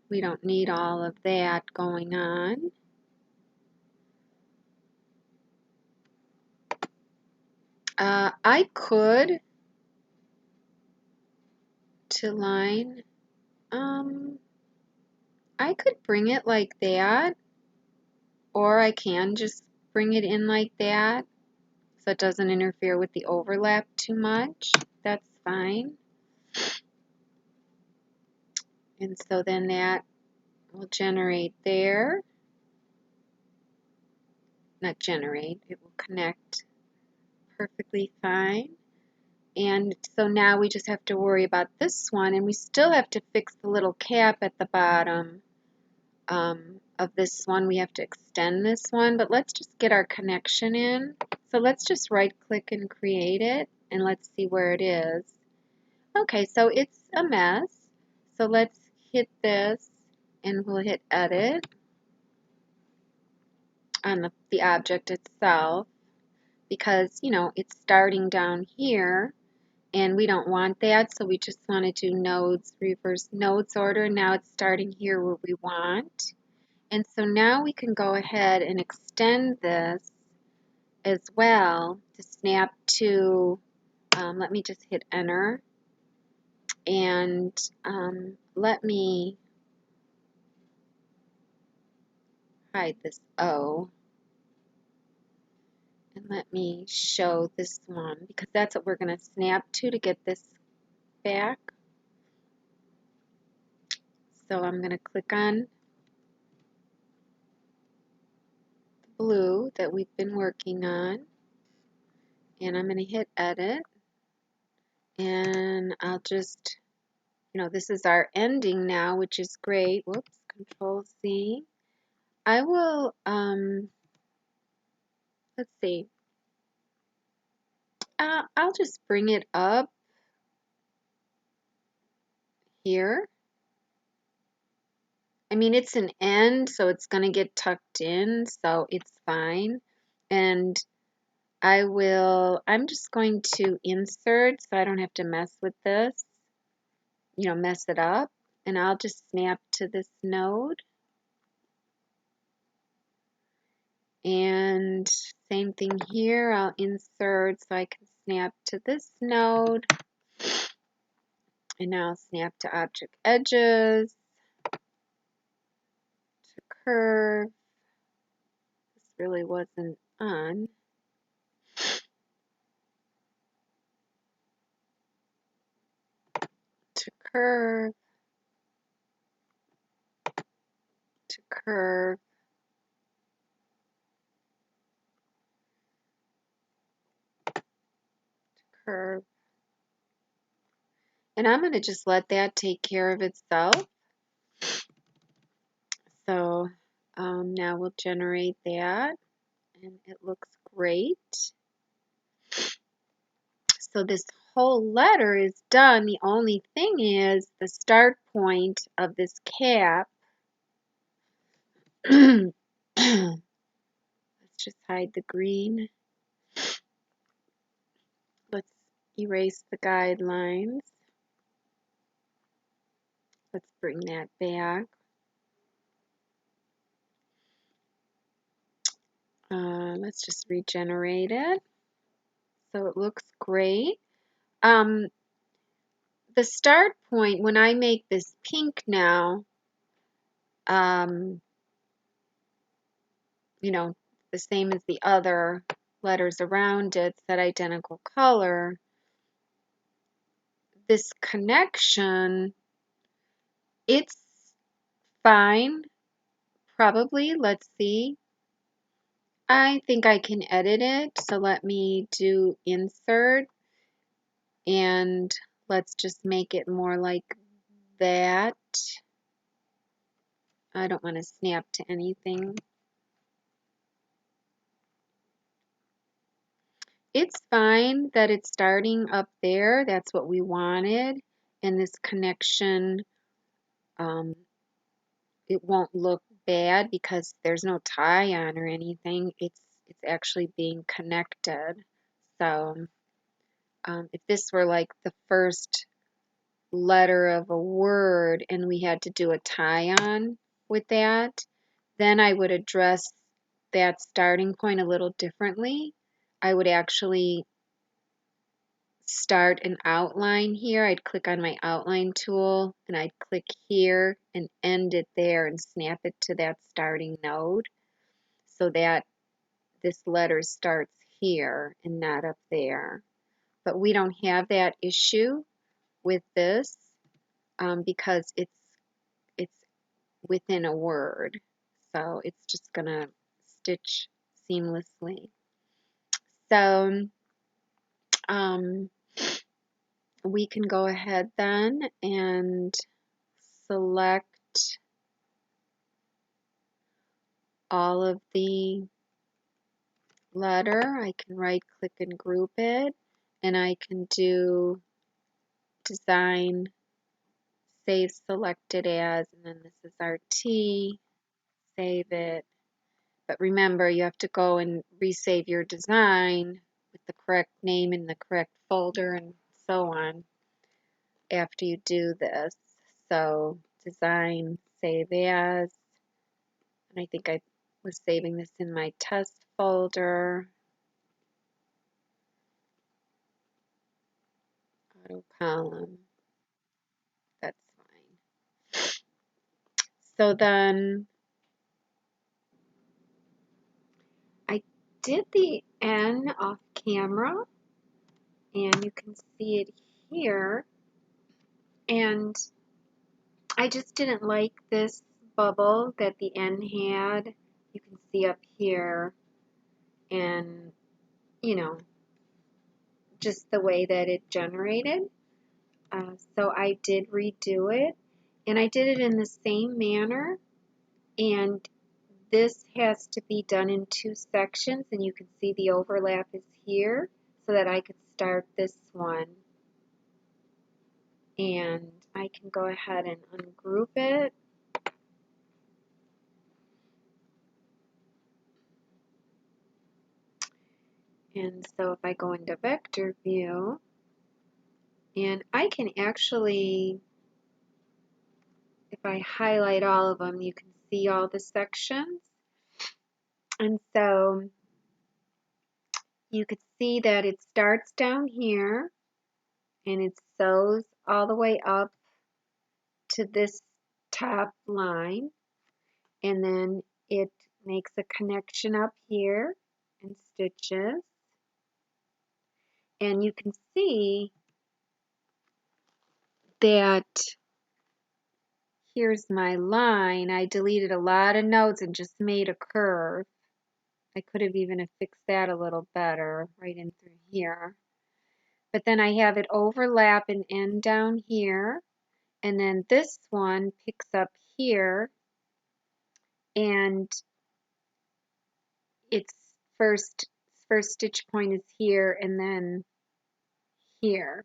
We don't need all of that going on. I could to line, I could bring it like that, or I can just bring it in like that so it doesn't interfere with the overlap too much. That's fine. And so then that will generate there. Not generate, it will connect perfectly fine. And so now we just have to worry about this one, and we still have to fix the little cap at the bottom of this one. We have to extend this one, but let's just get our connection in. So let's just right click and create it, and let's see where it is. Okay, so it's a mess. So let's hit this, and we'll hit edit. on the object itself, because, you know, it's starting down here and we don't want that, so we just want to do nodes, reverse nodes order. Now it's starting here where we want. And so now we can go ahead and extend this as well to snap to, let me just hit enter, and let me hide this O, and let me show this one, because that's what we're going to snap to get this back. So I'm going to click on the blue that we've been working on, and I'm going to hit edit, and I'll just, you know, this is our ending now, which is great. Whoops, Control C. I will, let's see, I'll just bring it up here. I mean, it's an end, so it's going to get tucked in, so it's fine. And I'm just going to insert so I don't have to mess with this, you know, mess it up. And I'll just snap to this node. And same thing here, I'll insert so I can snap to this node. And now I'll snap to object edges, to curve. This really wasn't on. To curve, to curve, curve. And I'm going to just let that take care of itself. So now we'll generate that, and it looks great. So this whole letter is done. The only thing is the start point of this cap. Let's just hide the green. Let's erase the guidelines. Let's bring that back. Let's just regenerate it. So it looks great. The start point, when I make this pink now, you know, the same as the other letters around it, that identical color, this connection, it's fine, probably. Let's see. I think I can edit it, so let me do insert, and let's just make it more like that. I don't want to snap to anything. It's fine that it's starting up there. That's what we wanted. And this connection, it won't look bad because there's no tie on or anything. It's actually being connected. So if this were like the first letter of a word and we had to do a tie on with that, then I would address that starting point a little differently. I would actually start an outline here. I'd click on my outline tool and I'd click here and end it there and snap it to that starting node so that this letter starts here and not up there. But we don't have that issue with this because it's within a word. So it's just going to stitch seamlessly. So we can go ahead then and select all of the letter. I can right click and group it, and I can do design, save selected as, and then this is our T, save it, But remember, you have to go and resave your design with the correct name in the correct folder and so on after you do this. So design, save as, and I think I was saving this in my test folder. Auto column, that's fine. So then I did the N off camera, and you can see it here. And I just didn't like this bubble that the N had. You can see up here, and you know, just the way that it generated. So I did redo it, and I did it in the same manner, and this has to be done in 2 sections, and you can see the overlap is here so that I could start this one. And I can go ahead and ungroup it. And so if I go into vector view, and I can actually, if I highlight all of them, you can see all the sections. And so you could see that it starts down here and it sews all the way up to this top line, and then it makes a connection up here and stitches. And you can see that here's my line. I deleted a lot of nodes and just made a curve. I could have even fixed that a little better right in through here. But then I have it overlap and end down here. And then this one picks up here. And its first stitch point is here and then here.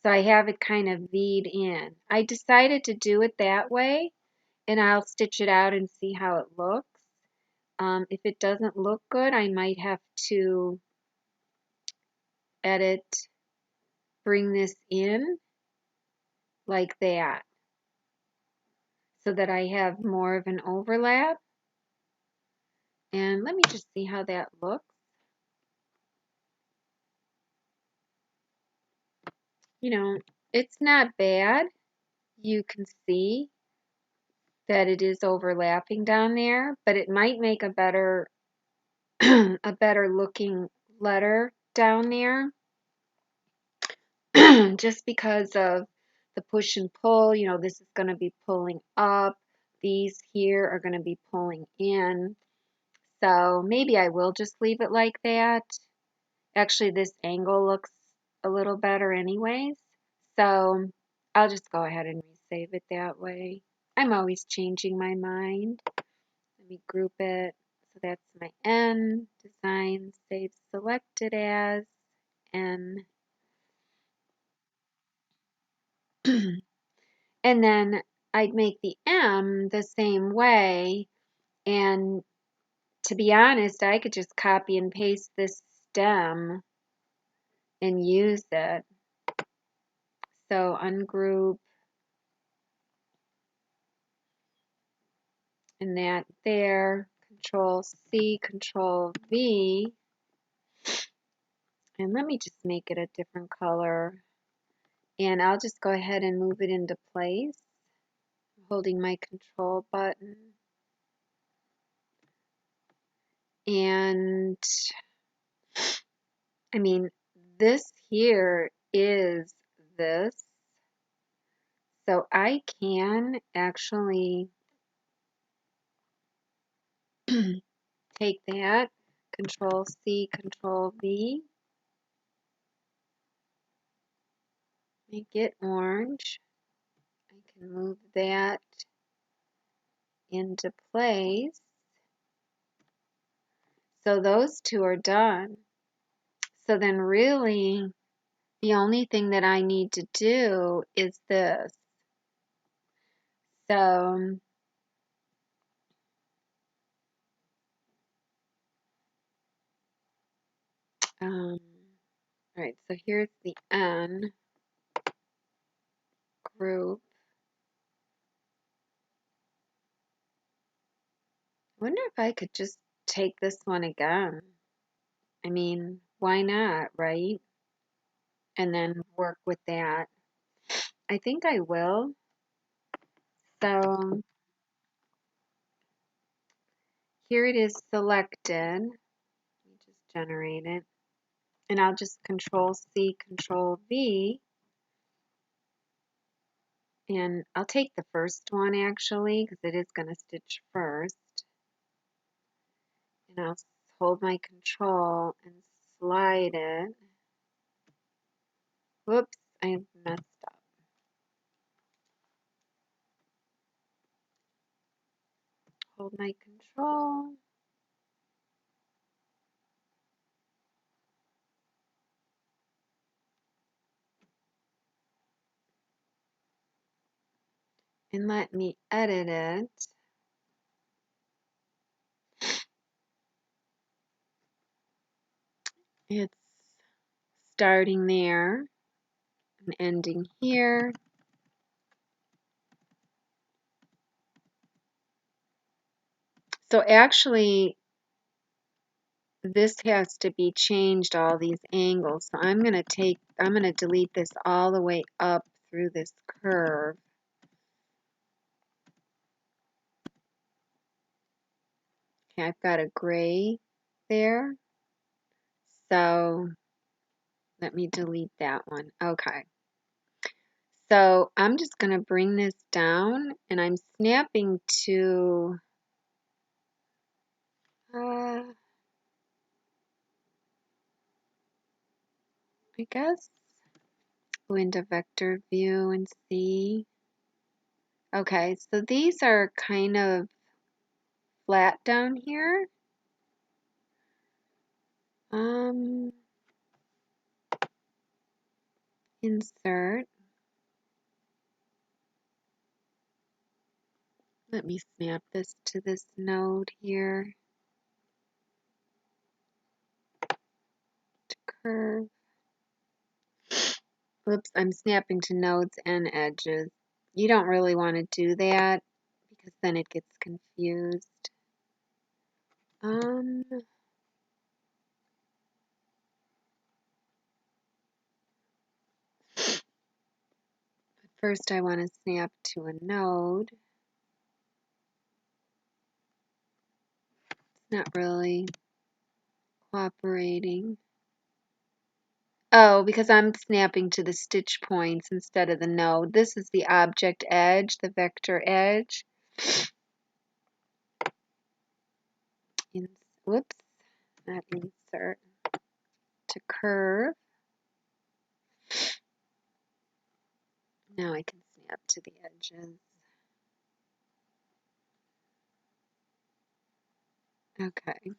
So I have it kind of V'd in. I decided to do it that way, and I'll stitch it out and see how it looks. If it doesn't look good, I might have to edit, bring this in like that so that I have more of an overlap. And let me just see how that looks. You know, it's not bad. You can see that it is overlapping down there, but it might make a better a better looking letter down there just because of the push and pull. You know, this is going to be pulling up. These here are going to be pulling in. So maybe I will just leave it like that. Actually, this angle looks a little better anyways. So I'll just go ahead and resave it that way. I'm always changing my mind. Let me group it. So that's my N, design, save selected as, N. And then I'd make the M the same way. And to be honest, I could just copy and paste this stem and use it. So ungroup, and that there, Control C, Control V. And let me just make it a different color. And I'll just go ahead and move it into place, holding my control button. And I mean, this here is this. So I can actually take that, Control C, Control V, make it orange. I can move that into place. So those two are done. So then really the only thing that I need to do is this. So All right, so here's the N group. I wonder if I could just take this one again. I mean, why not, right? And then work with that. I think I will. So here it is selected. Let me just generate it. And I'll just Control C, Control V. And I'll take the first one actually, because it is going to stitch first. And I'll hold my control and slide it. Whoops, I messed up. Hold my control. And let me edit it. It's starting there and ending here. So actually, this has to be changed, all these angles. So I'm going to delete this all the way up through this curve. Okay, I've got a gray there. So let me delete that one. Okay. So I'm just going to bring this down and I'm snapping to, I guess, go into vector view and see. Okay, so these are kind of flat down here. Insert. Let me snap this to this node here. To curve. Oops, I'm snapping to nodes and edges. You don't really want to do that because then it gets confused. First I want to snap to a node. It's not really cooperating. Oh, because I'm snapping to the stitch points instead of the node. This is the object edge, the vector edge. Whoops, not insert. To curve. Now I can snap to the edges. Okay.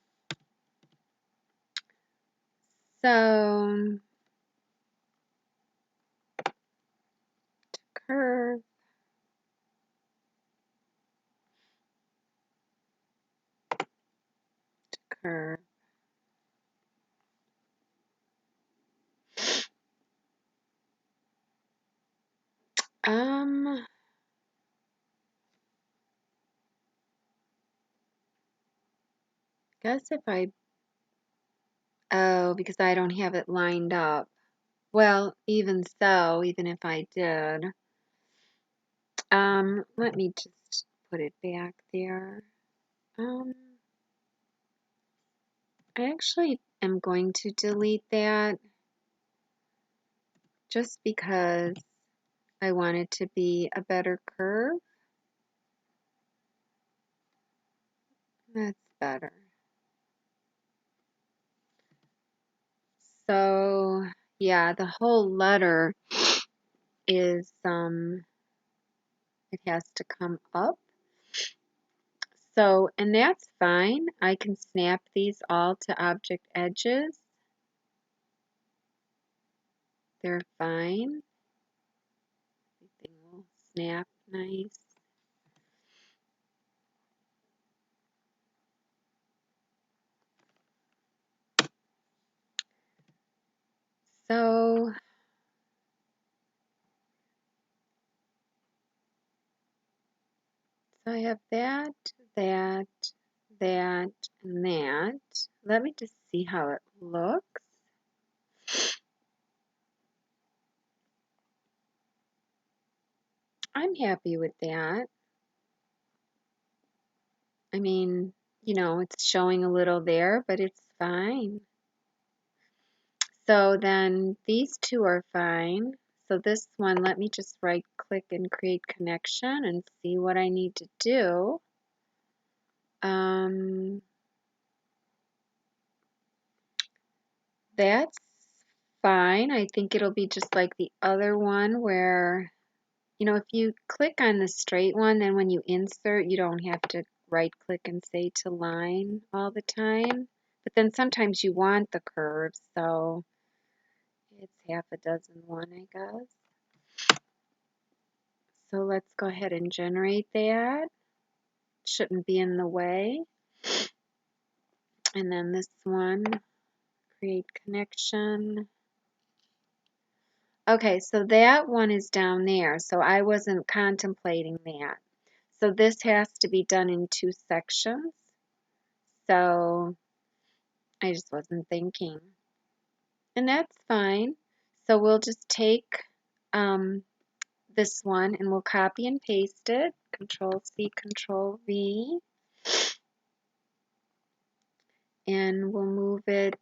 So, to curve. To curve. Guess if oh, because I don't have it lined up. Well, even so, even if I did, let me just put it back there. I actually am going to delete that just because I want it to be a better curve. That's better. So, yeah, the whole letter is, it has to come up. So, and that's fine. I can snap these all to object edges. They're fine. Everything will snap nice. So I have that, that, that, and that. Let me just see how it looks. I'm happy with that. I mean, you know, it's showing a little there, but it's fine. So then these two are fine. So this one, let me just right click and create connection and see what I need to do. That's fine. I think it'll be just like the other one where, you know, if you click on the straight one, then when you insert, you don't have to right click and say to line all the time. But then sometimes you want the curves, so it's half a dozen one, I guess. So let's go ahead and generate that. Shouldn't be in the way. And then this one, create connection. Okay, so that one is down there, so I wasn't contemplating that. So this has to be done in 2 sections. So I just wasn't thinking. And that's fine. So we'll just take this one and we'll copy and paste it. Control C, Control V. And we'll move it,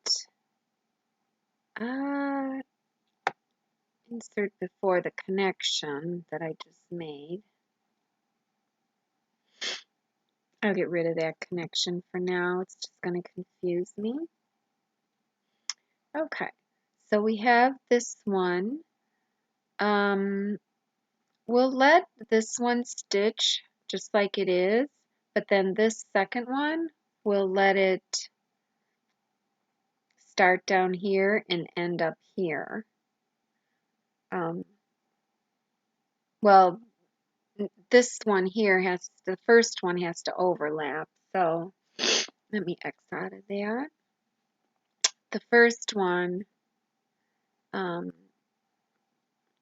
insert before the connection that I just made. I'll get rid of that connection for now. It's just going to confuse me. Okay, so we have this one. We'll let this one stitch just like it is, but then this second one, we'll let it start down here and end up here. Well, this one here has, the first one has to overlap, so let me X out of that. The first one,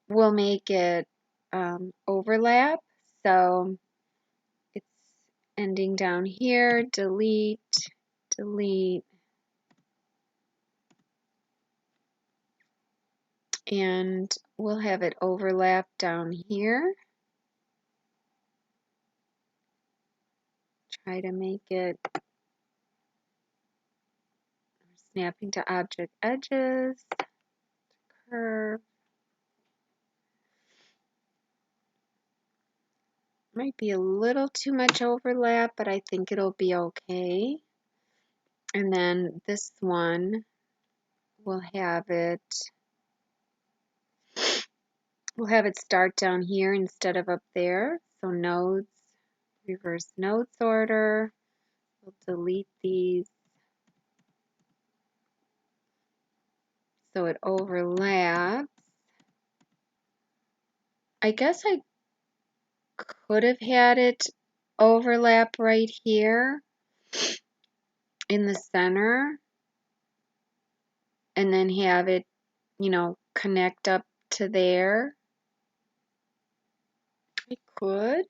we'll make it overlap, so it's ending down here, delete, delete, and we'll have it overlap down here. Try to make it snapping to object edges, curve. Might be a little too much overlap, but I think it'll be okay. And then this one, we'll have it start down here instead of up there. So nodes, reverse nodes order. We'll delete these so it overlaps. I guess I could have had it overlap right here in the center and then have it, you know, connect up to there. I could.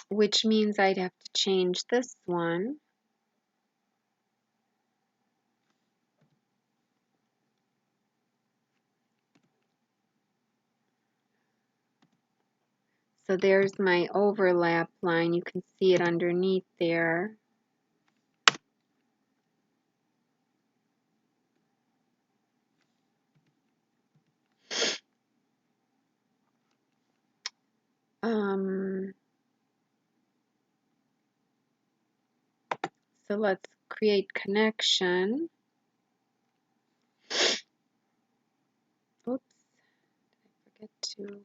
Which means I'd have to change this one. So there's my overlap line. You can see it underneath there. So let's create connection. Oops, I forget to.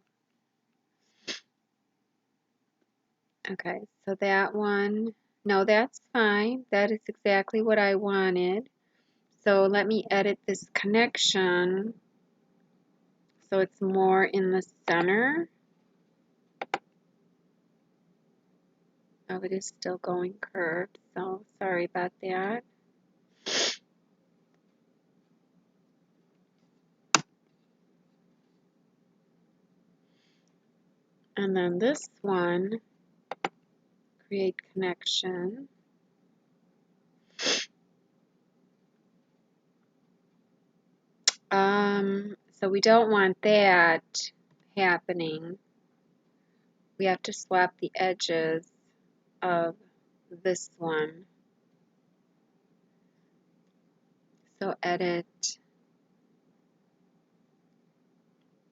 Okay, so that one, no, that's fine. That is exactly what I wanted. So let me edit this connection so it's more in the center. Oh, it is still going curved. So sorry about that. And then this one, create connection. So we don't want that happening. We have to swap the edges of this one. So edit,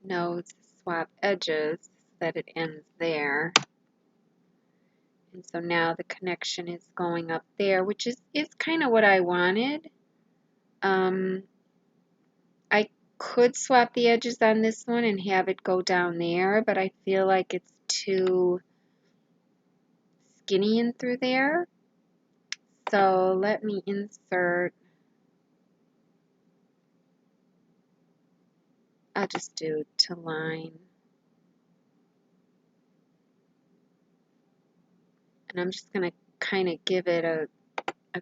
nodes, swap edges so that it ends there. And so now the connection is going up there, which is kind of what I wanted. I could swap the edges on this one and have it go down there, but I feel like it's too skinny in through there. So let me insert, I'll just do to line. And I'm just going to kind of give it a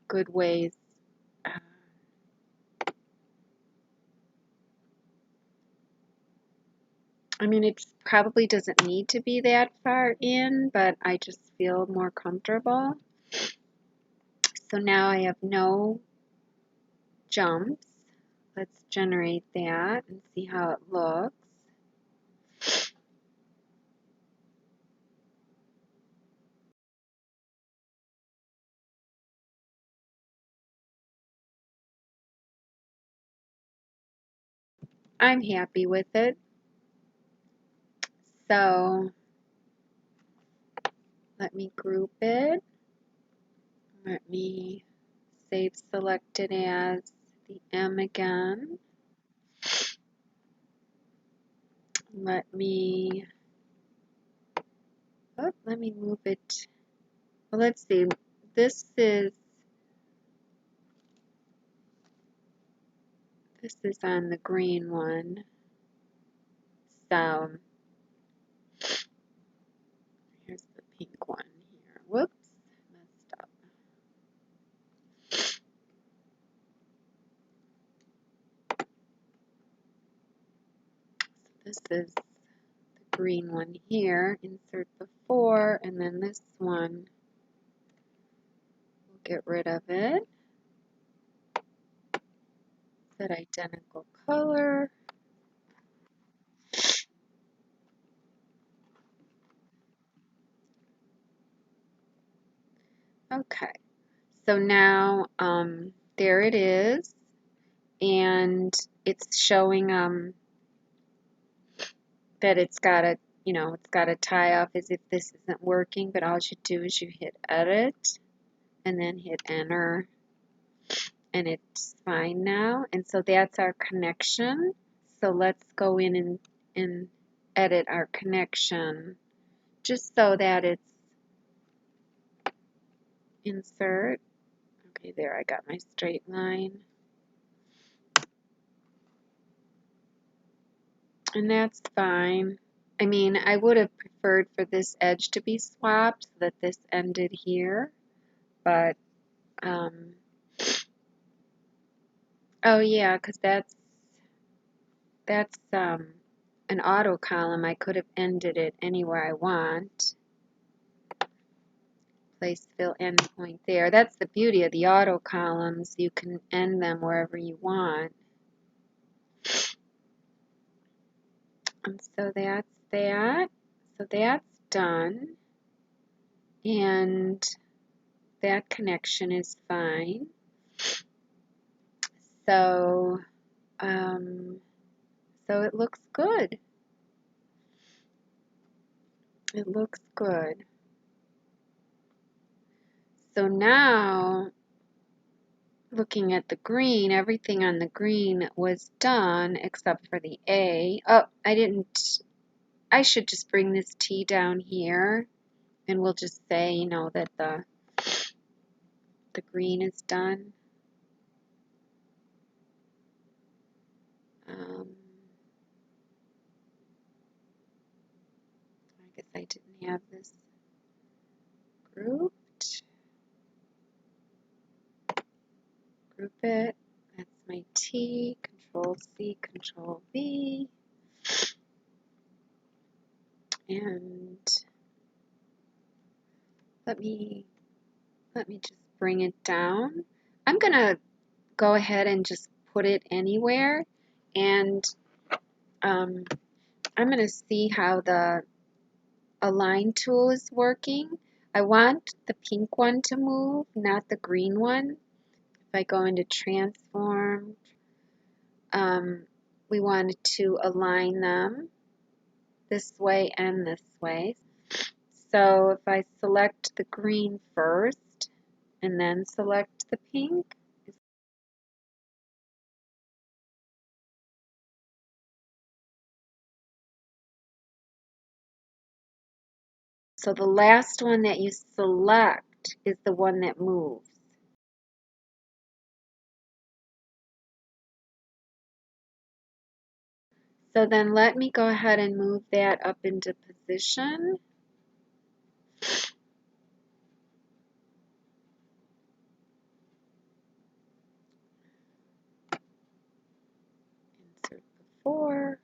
good ways. I mean, it probably doesn't need to be that far in, but I just feel more comfortable. So now I have no jumps. Let's generate that and see how it looks. I'm happy with it. So let me group it. Let me save selected as the M again. Let me move it. Well, let's see. This is on the green one. So here's the pink one here. Whoops, messed up. So this is the green one here. Insert before, and then this one. We'll get rid of it. Set identical color. Okay, so now there it is, and it's showing that it's got a it's got a tie off as if this isn't working, but all you do is you hit edit and then hit enter, and it's fine now. And so that's our connection. So let's go in and edit our connection just so that it's insert. Okay, there, I got my straight line. And that's fine. I mean, I would have preferred for this edge to be swapped so that this ended here, but, oh yeah, because that's an auto column. I could have ended it anywhere I want. Place fill endpoint there. That's the beauty of the auto columns. You can end them wherever you want. And so that's that. So that's done. And that connection is fine. So, so it looks good. It looks good. So now, looking at the green, everything on the green was done except for the A. Oh, I should just bring this T down here, and we'll just say, you know, that the green is done. I guess I didn't have this grouped. group it. That's my T, Control C, Control V. And let me just bring it down. I'm gonna go ahead and just put it anywhere, and I'm gonna see how the Align tool is working. I want the pink one to move, not the green one. If I go into Transform, we want to align them this way and this way. So if I select the green first and then select the pink, so the last one that you select is the one that moves. So then let me go ahead and move that up into position. Insert before.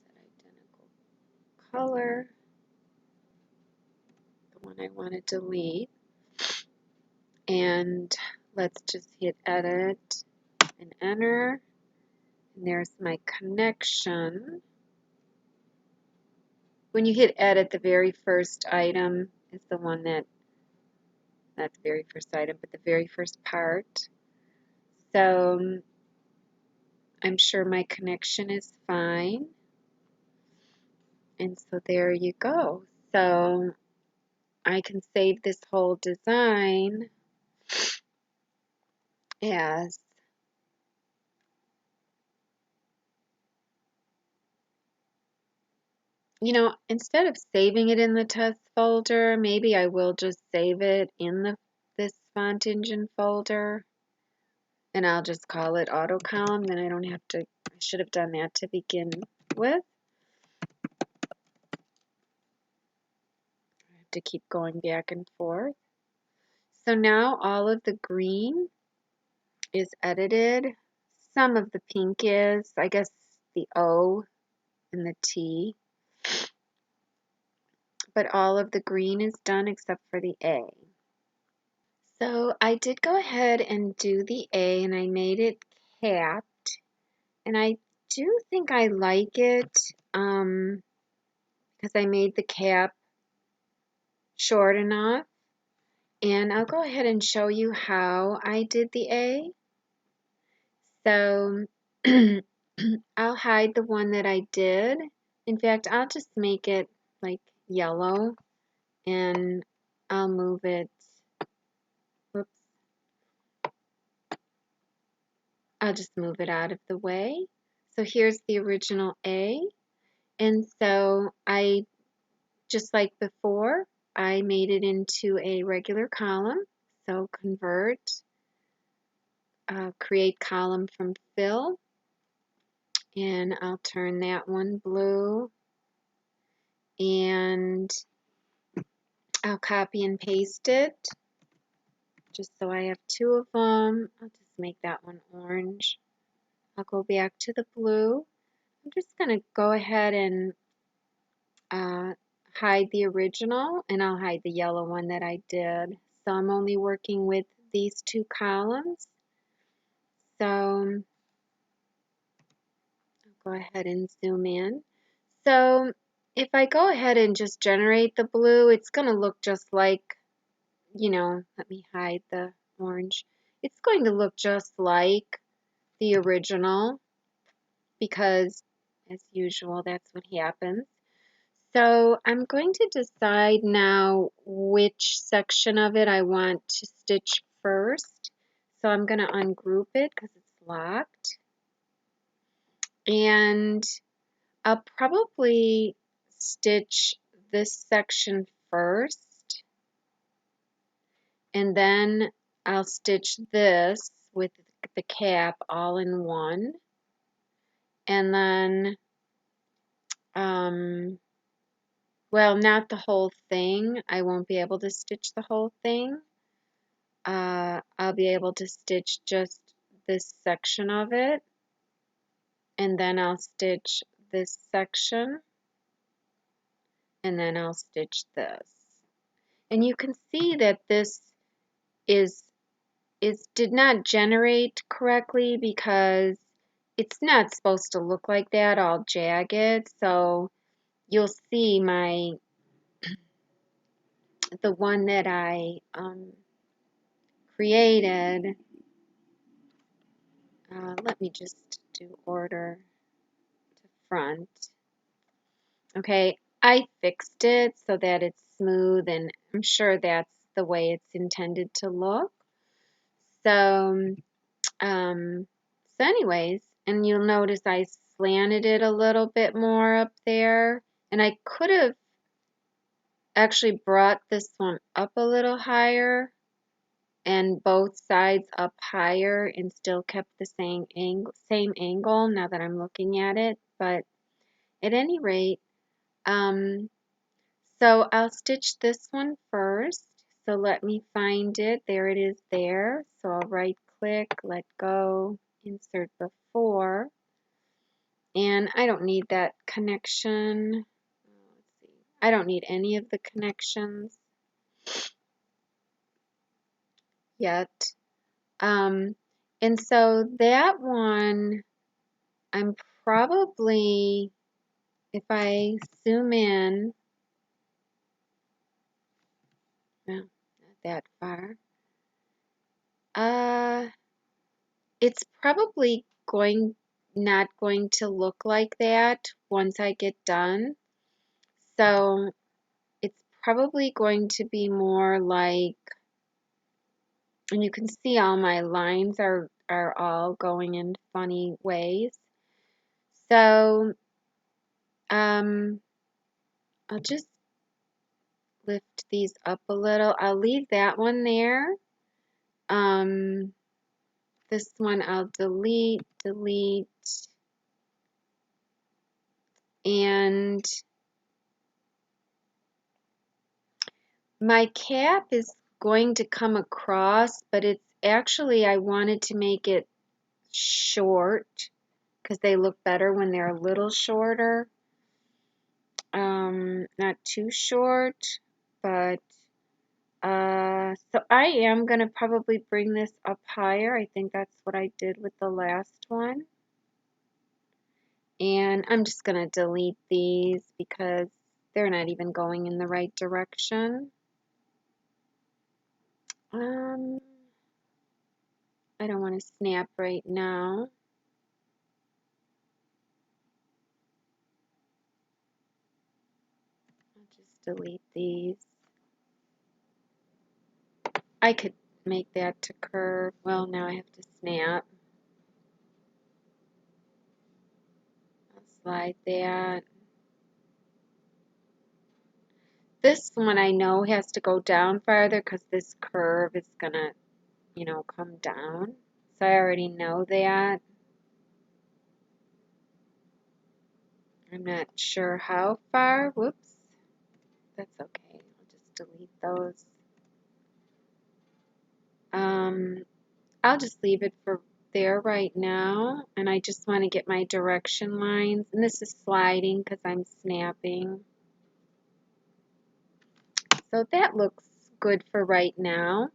Set identical color. The one I want to delete. And let's just hit edit and enter. And there's my connection. When you hit edit, the very first item is the one that, not the very first item, but the very first part. So I'm sure my connection is fine. And so there you go. So I can save this whole design as instead of saving it in the test folder, maybe I will just save it in this font engine folder, and I'll just call it auto column. Then I don't have to, I should have done that to begin with. I have to keep going back and forth. So now all of the green is edited. Some of the pink is, I guess the O and the T. But all of the green is done except for the A. So I did go ahead and do the A, and I made it capped. And I do think I like it because I made the cap short enough. And I'll go ahead and show you how I did the A. So I'll hide the one that I did. In fact, I'll just make it like yellow, and I'll move it. Whoops. I'll just move it out of the way. So here's the original A. And so I, just like before, I made it into a regular column. So convert, create column from fill, and I'll turn that one blue, and I'll copy and paste it just so I have two of them. I'll just make that one orange. I'll go back to the blue. I'm just going to go ahead and hide the original, and I'll hide the yellow one that I did. So I'm only working with these two columns. So I'll go ahead and zoom in. So if I go ahead and just generate the blue, it's going to look just like, let me hide the orange. It's going to look just like the original because, as usual, that's what happens. So I'm going to decide now which section of it I want to stitch first. So I'm going to ungroup it because it's locked. And I'll probably stitch this section first. And then I'll stitch this with the cap all in one. And then well, not the whole thing. I won't be able to stitch the whole thing. be able to stitch just this section of it, and then I'll stitch this section, and then I'll stitch this. And you can see that this did not generate correctly because it's not supposed to look like that, all jagged. So you'll see the one that I created. Let me just do order to front. Okay, I fixed it so that it's smooth, and I'm sure that's the way it's intended to look. So, anyways, and you'll notice I slanted it a little bit more up there, and I could have actually brought this one up a little higher and both sides up higher and still kept the same angle now that I'm looking at it. But at any rate, so I'll stitch this one first. So let me find it. There it is there. So I'll right click, let go, insert before. And I don't need that connection. Let's see. I don't need any of the connections yet. And so that one, I'm probably, if I zoom in, no, not that far, it's probably not going to look like that once I get done. So it's probably going to be more like, and you can see all my lines are all going in funny ways. So I'll just lift these up a little. I'll leave that one there. This one I'll delete, and my cap is going to come across, but it's actually, I wanted to make it short because they look better when they're a little shorter. Not too short, but so I am going to probably bring this up higher. I think that's what I did with the last one. And I'm just going to delete these because they're not even going in the right direction. I don't want to snap right now. I'll just delete these. I could make that to curve. Well, now I have to snap. I'll slide that. This one I know has to go down farther because this curve is going to, you know, come down. So I already know that. I'm not sure how far. Whoops. That's okay. I'll just delete those. I'll just leave it for there right now. And I just want to get my direction lines. And this is sliding because I'm snapping. So that looks good for right now.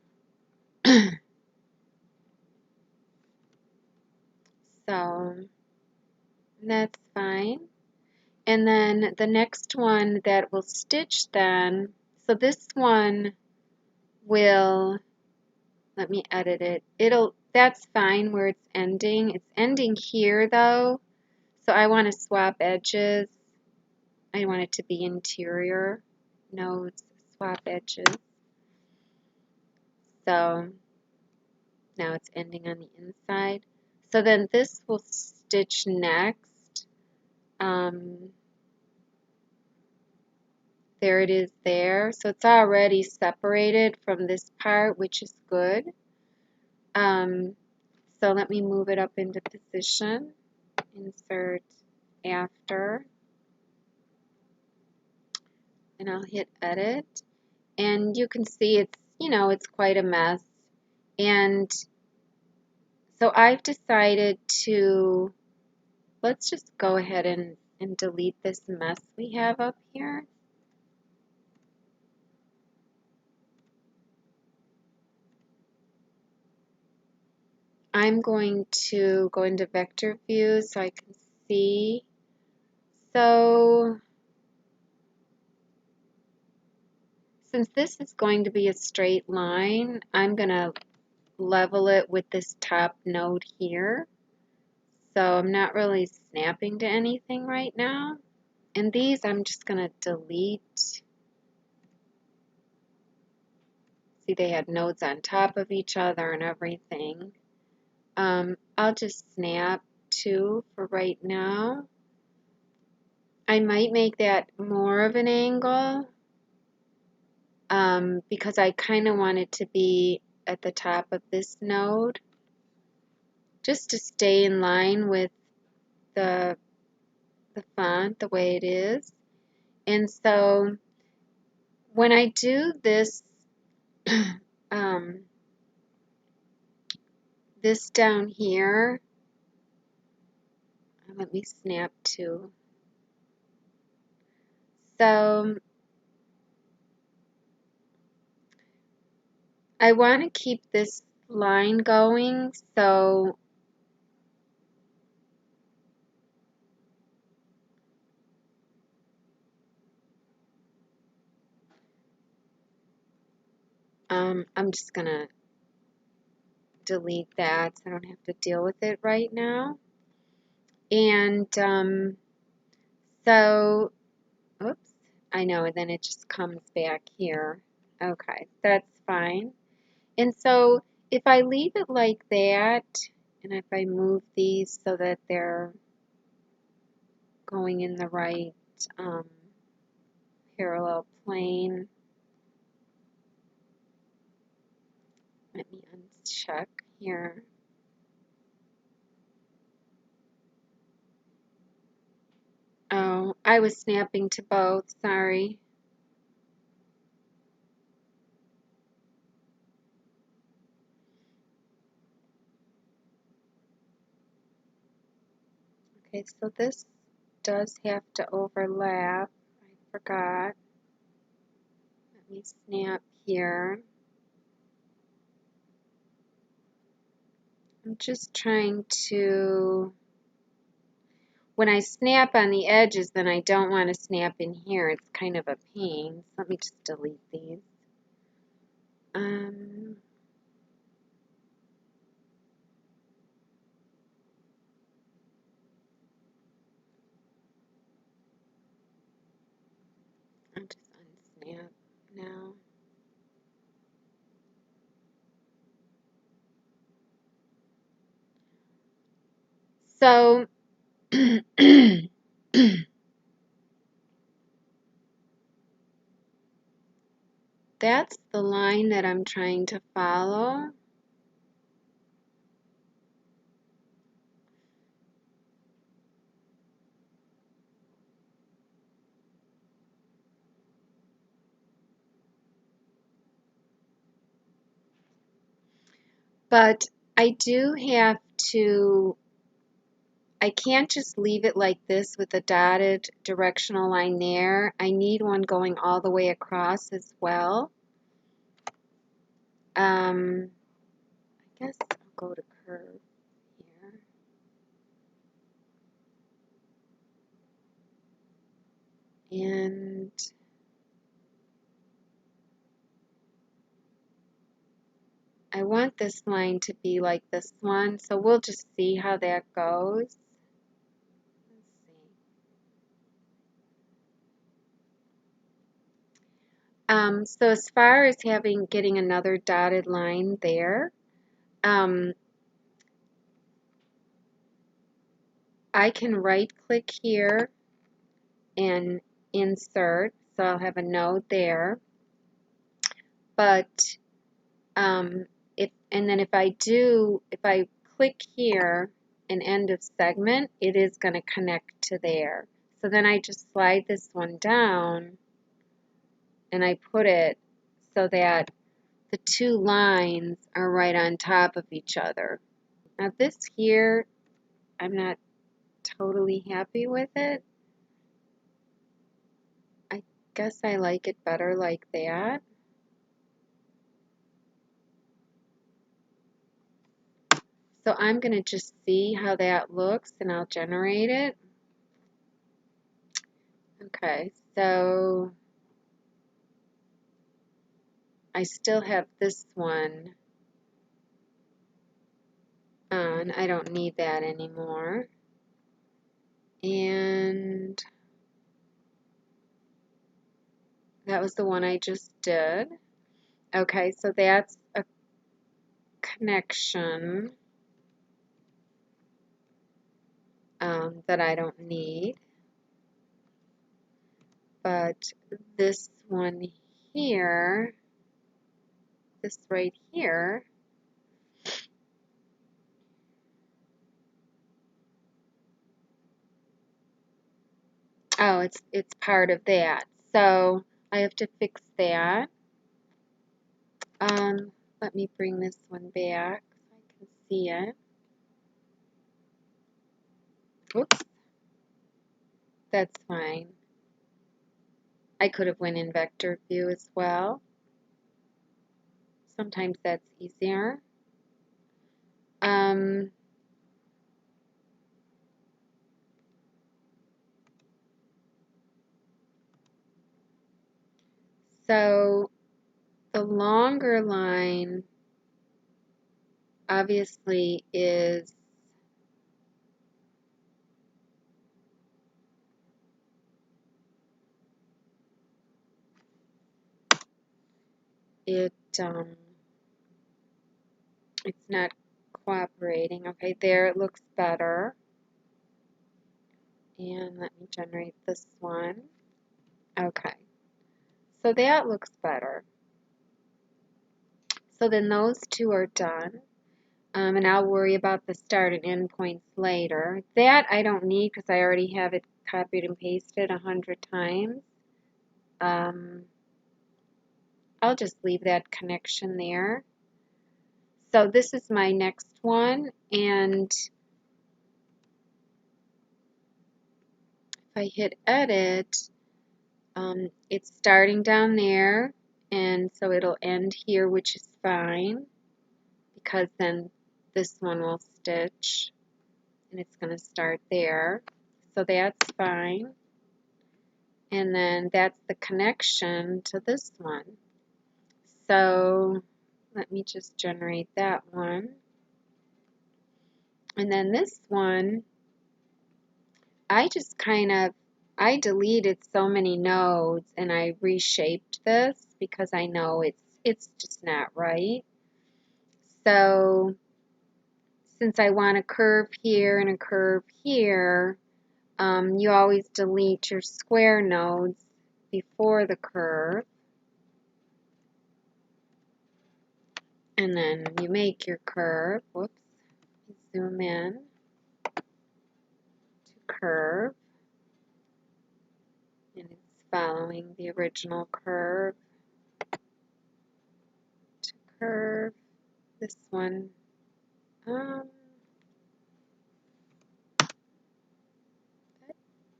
So that's fine. And then the next one that we'll stitch then, so this one will, let me edit it. That's fine where it's ending. It's ending here though. So I want to swap edges. I want it to be interior. Nodes, swap edges. So now it's ending on the inside. So then this will stitch next. There it is there. So it's already separated from this part, which is good. So let me move it up into position. Insert after. And I'll hit edit. And you can see it's, you know, it's quite a mess. And so I've decided to, let's just go ahead and delete this mess we have up here. I'm going to go into vector view so I can see. So since this is going to be a straight line, I'm going to level it with this top node here. So I'm not really snapping to anything right now. And these I'm just going to delete. See, they had nodes on top of each other and everything. I'll just snap to for right now. I might make that more of an angle because I kind of want it to be at the top of this node just to stay in line with the font the way it is. And so when I do this this down here, let me snap to. So I want to keep this line going, so I'm just going to delete that so I don't have to deal with it right now. And so, oops, I know, and then it just comes back here. Okay, that's fine. And so if I leave it like that, and if I move these so that they're going in the right parallel plane, let me uncheck here. Oh, I was snapping to both, sorry. Okay, so this does have to overlap. I forgot. Let me snap here. I'm just trying to, when I snap on the edges, then I don't want to snap in here. It's kind of a pain. So let me just delete these. I'll just unsnap now. So that's the line that I'm trying to follow. But I do have to, I can't just leave it like this with a dotted directional line there. I need one going all the way across as well. I guess I'll go to curve here. And I want this line to be like this one, so we'll just see how that goes. Let's see. So as far as getting another dotted line there, I can right click here and insert, so I'll have a node there. But if I click here and end of segment, it is going to connect to there. So then I just slide this one down and I put it so that the two lines are right on top of each other. Now this here, I'm not totally happy with it. I guess I like it better like that. So I'm going to just see how that looks and I'll generate it. Okay, so I still have this one on. I don't need that anymore. And that was the one I just did. Okay, so that's a connection that I don't need. But this one here, this right here, oh, it's part of that. So I have to fix that. Let me bring this one back so I can see it. Oops, that's fine. I could have went in vector view as well. Sometimes that's easier. So the longer line obviously is it's not cooperating. Okay, there it looks better. And let me generate this one. Okay, so that looks better. So then those two are done. And I'll worry about the start and end points later. That I don't need because I already have it copied and pasted 100 times. I'll just leave that connection there. So this is my next one, and if I hit edit, it's starting down there, and so it'll end here, which is fine because then this one will stitch and it's going to start there, so that's fine. And then that's the connection to this one. So let me just generate that one. And then this one, I deleted so many nodes and I reshaped this because I know it's just not right. So since I want a curve here and a curve here, you always delete your square nodes before the curve. And then you make your curve. Whoops. Zoom in to curve. And it's following the original curve to curve. This one, that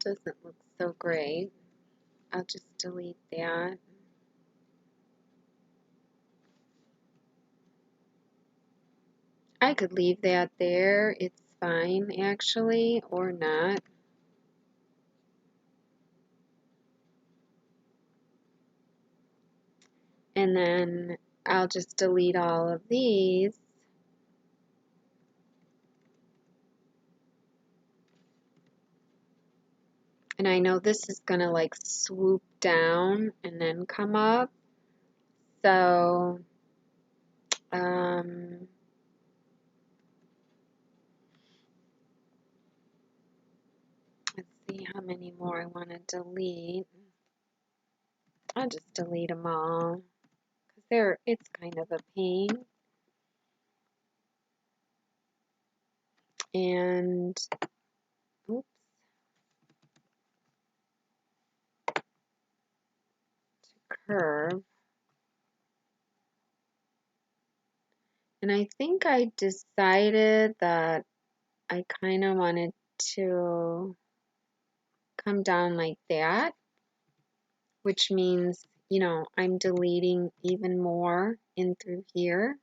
doesn't look so great. I'll just delete that. I could leave that there. It's fine actually, or not. And then I'll just delete all of these. And I know this is going to like swoop down and then come up. So, let's see how many more I want to delete. I'll just delete them all because it's kind of a pain. And, oops. To curve. And I think I decided that I kind of wanted to come down like that, which means, you know, I'm deleting even more in through here.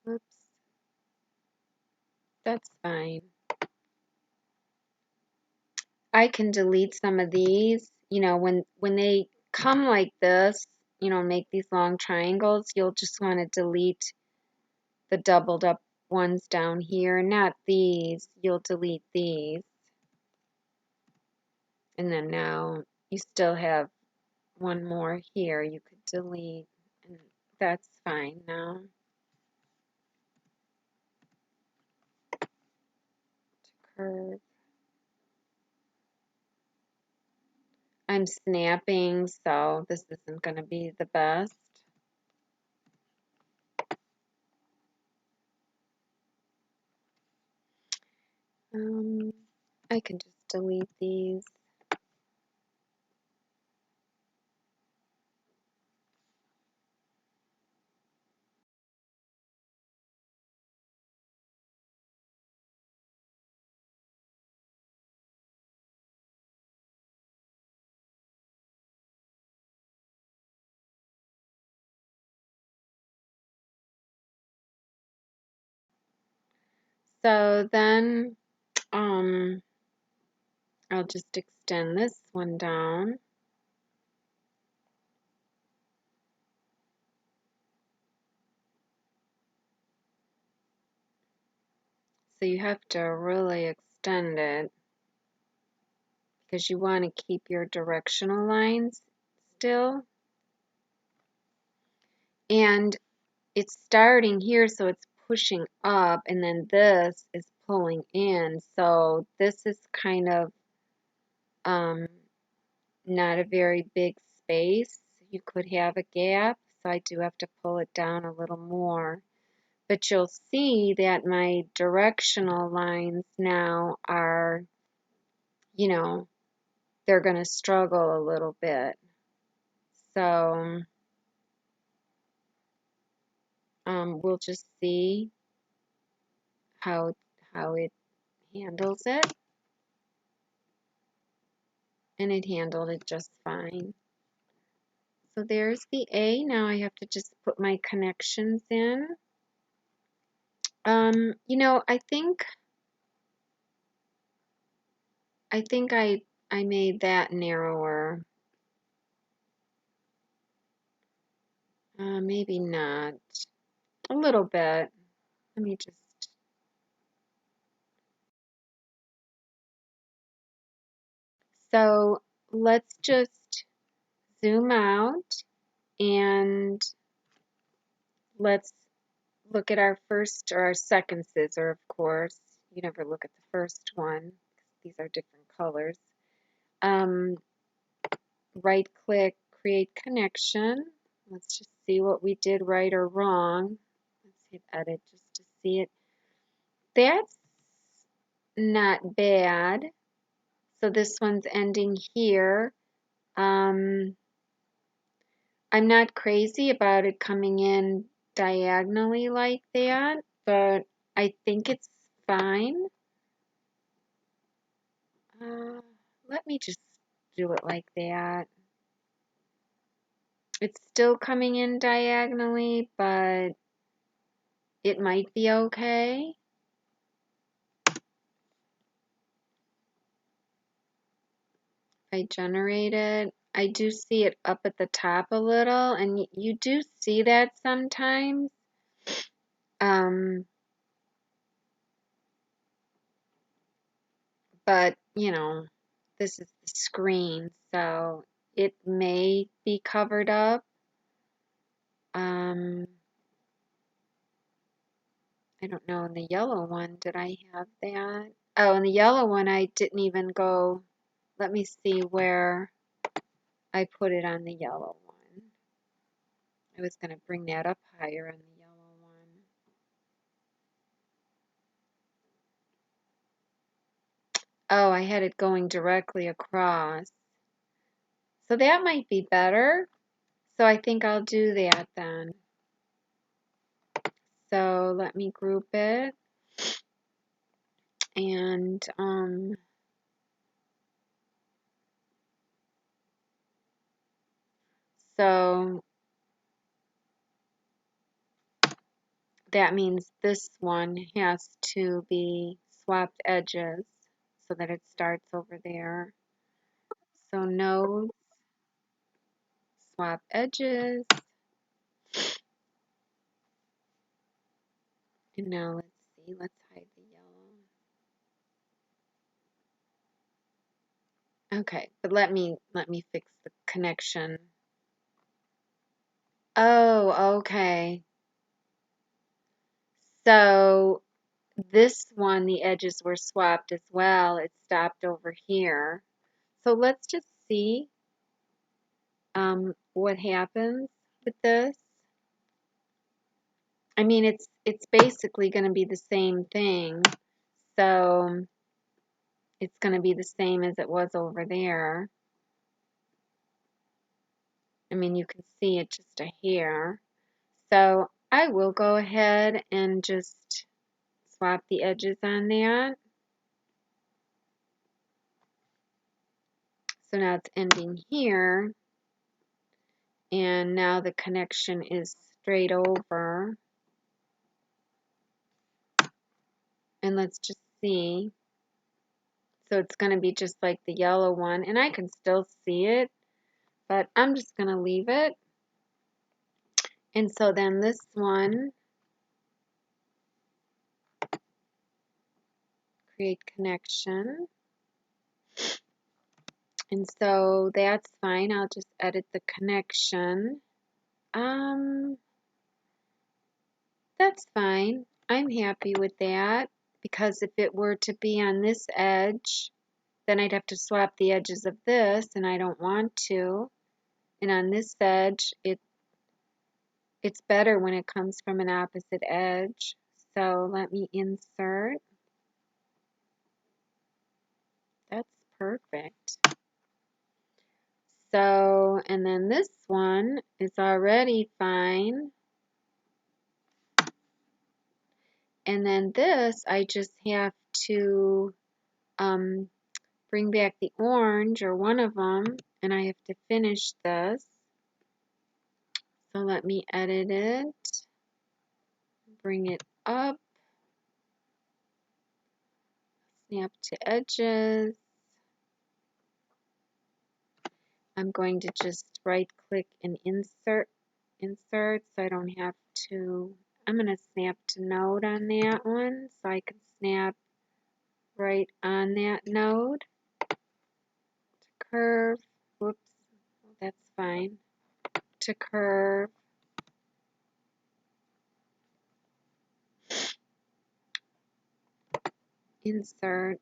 Oops, that's fine. I can delete some of these, you know, when they come like this, you know, make these long triangles, you'll just want to delete the doubled up ones down here, not these. You'll delete these. And then now you still have one more here you could delete, and that's fine now. Curve. I'm snapping, so this isn't going to be the best. I can just delete these. So then I'll just extend this one down. So you have to really extend it because you want to keep your directional lines still. And it's starting here, so it's pushing up, and then this is pulling in. So this is kind of not a very big space. You could have a gap, so I do have to pull it down a little more. But you'll see that my directional lines now are, you know, they're going to struggle a little bit. So we'll just see how it handles it. And it handled it just fine. So there's the A. Now I have to just put my connections in. You know, I think I made that narrower. Maybe not. A little bit. Let me just. So let's just zoom out and let's look at our first or our second scissor, of course. You never look at the first one. These are different colors. Right click, create connection. Let's just see what we did right or wrong. Let's hit edit just to see it. That's not bad. So this one's ending here. I'm not crazy about it coming in diagonally like that, but I think it's fine. Let me just do it like that. It's still coming in diagonally, but it might be okay. I generate it. I do see it up at the top a little, and you do see that sometimes. But, you know, this is the screen, so it may be covered up. I don't know, in the yellow one, did I have that? Oh, in the yellow one, I didn't even go. Let me see where I put it on the yellow one. I was going to bring that up higher on the yellow one. Oh, I had it going directly across. So that might be better. So I think I'll do that then. So let me group it. And so that means this one has to be swapped edges so that it starts over there. So nodes, swap edges. And now let's see, let's hide the yellow. Okay, but let me fix the connection. Oh, okay. So this one, the edges were swapped as well. It stopped over here. So let's just see what happens with this. I mean, it's basically going to be the same thing. So it's going to be the same as it was over there. I mean, you can see it's just a hair. So I will go ahead and just swap the edges on that. So now it's ending here. And now the connection is straight over. And let's just see. So it's going to be just like the yellow one. And I can still see it, but I'm just going to leave it. And so then this one, create connection. And so that's fine. I'll just edit the connection. That's fine. I'm happy with that because if it were to be on this edge, then I'd have to swap the edges of this, and I don't want to. And on this edge, it's better when it comes from an opposite edge. So let me insert. That's perfect. So, and then this one is already fine. And then this, I just have to bring back the orange or one of them, and I have to finish this. So let me edit it, bring it up, snap to edges. I'm going to just right click and insert so I don't have to. I'm going to snap to node on that one so I can snap right on that node. To curve, whoops, that's fine. To curve. Insert.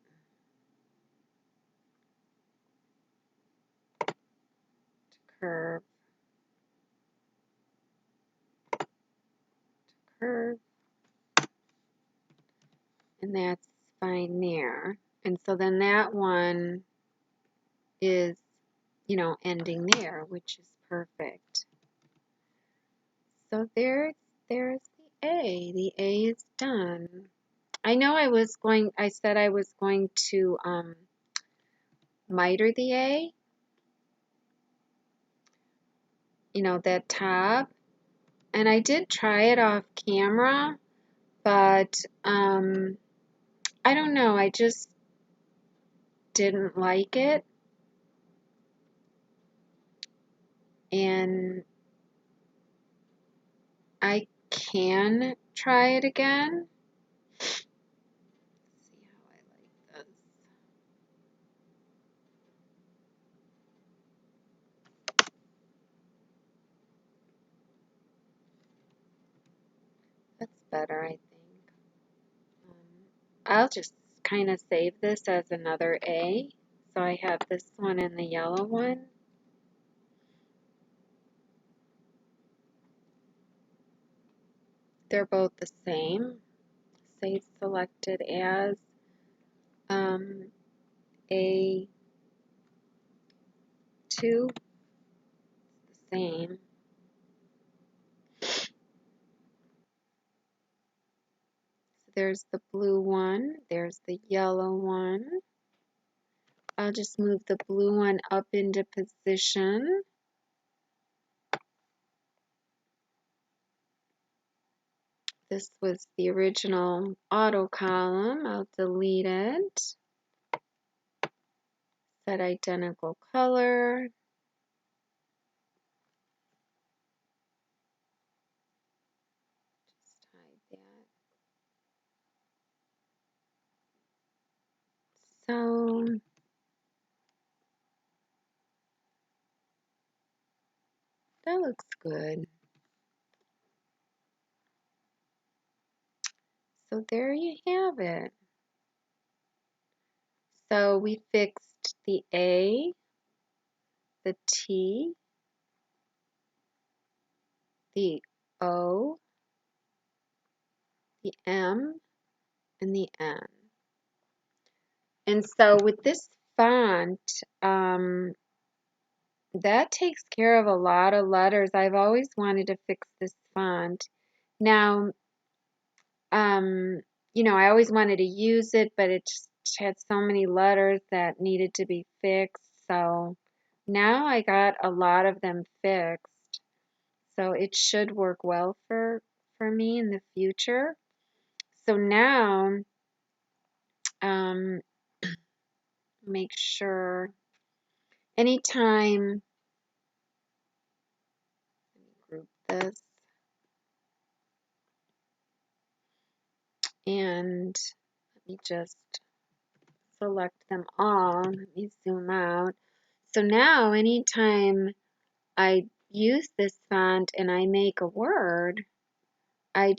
To curve. To curve. And that's fine there. And so then that one is, you know, ending there, which is perfect. So there's the A. The A is done. I know I said I was going to miter the A, you know, that top. And I did try it off camera, but I don't know, I just didn't like it. And I can try it again. See how I like this. That's better, I think. I'll just kind of save this as another A. So I have this one and the yellow one. They're both the same. Save selected as A2. The same. There's the blue one. There's the yellow one. I'll just move the blue one up into position. This was the original auto column. I'll delete it. Set identical color. Just hide that. So that looks good. So there you have it. So we fixed the A, the T, the O, the M, and the N. And so with this font, that takes care of a lot of letters. I've always wanted to fix this font. Now, you know, I always wanted to use it, but it just had so many letters that needed to be fixed. So now I got a lot of them fixed. So it should work well for me in the future. So now, make sure anytime, let me group this, and let me just select them all. Let me zoom out. So now anytime I use this font and I make a word, I'll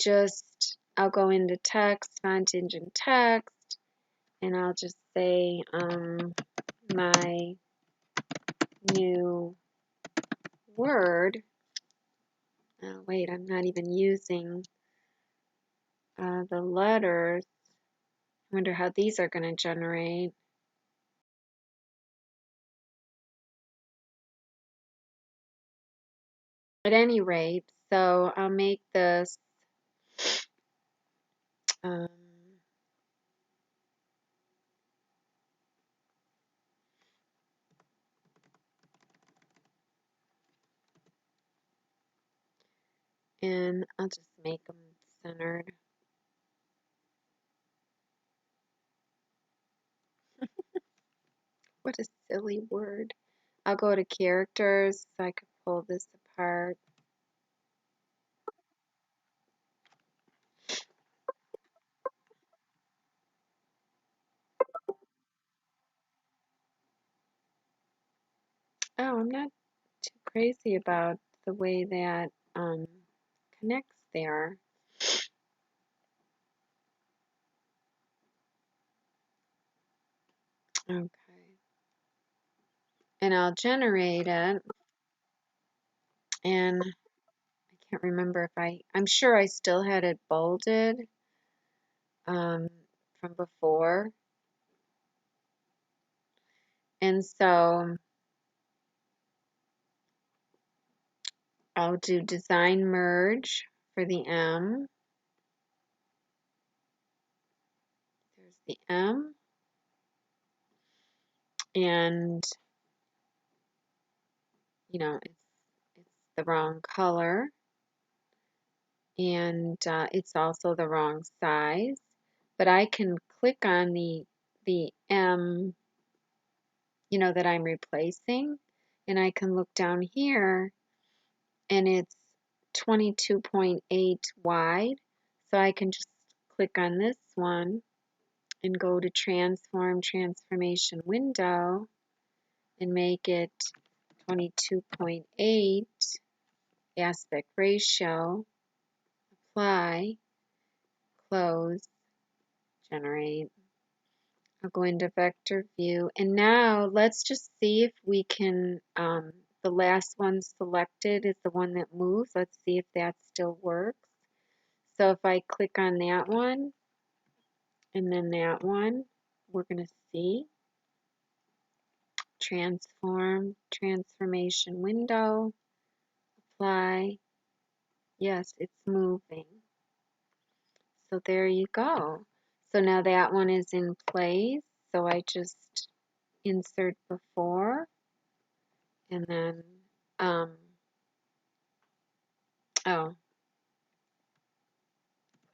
go into text, font engine text, and I'll just say my new word. Oh, wait, I'm not even using the letters. I wonder how these are going to generate. At any rate, so I'll make this and I'll just make them centered. What a silly word. I'll go to characters so I could pull this apart. Oh, I'm not too crazy about the way that connects there. Okay. And I'll generate it. And I can't remember if I'm sure I still had it bolded from before. And so I'll do design merge for the M. There's the M. And, you know, it's the wrong color. And it's also the wrong size. But I can click on the M, you know, that I'm replacing, and I can look down here, and it's 22.8 wide. So I can just click on this one and go to transformation window and make it 22.8 aspect ratio, apply, close, generate. I'll go into vector view, and now let's just see if we can, the last one selected is the one that moves. Let's see if that still works. So if I click on that one and then that one, we're going to see transformation window, apply. Yes, it's moving. So there you go. So now that one is in place. So I just insert before and then, oh,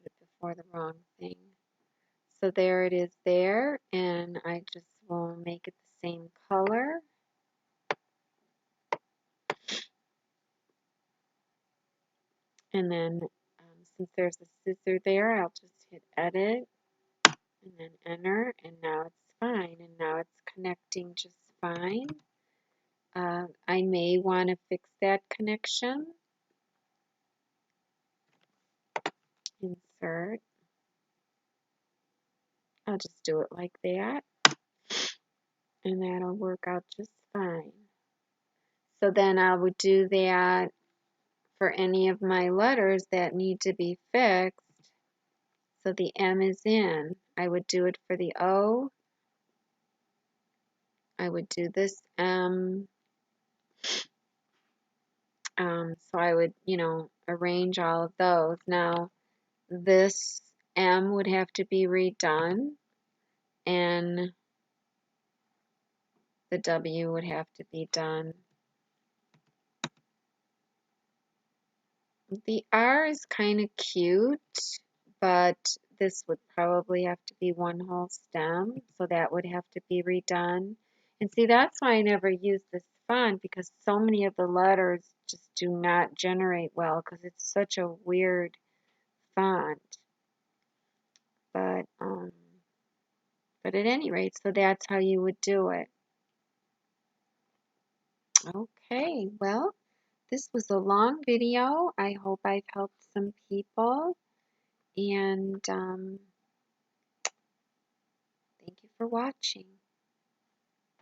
put it before the wrong thing. So there it is there, and I just will make it the same color. And then since there's a scissor there, I'll just hit edit and then enter, and now it's fine, and now it's connecting just fine. I may want to fix that connection. Insert. I'll just do it like that, and that'll work out just fine. So then I would do that for any of my letters that need to be fixed. So the M is in. I would do it for the O. I would do this M. So I would, arrange all of those. Now, this M would have to be redone, and the W would have to be done. The R is kind of cute, but this would probably have to be one whole stem, so that would have to be redone. And see, that's why I never use this font, because so many of the letters just do not generate well, because it's such a weird font. But at any rate, so that's how you would do it. Okay, well, this was a long video. I hope I've helped some people, and thank you for watching.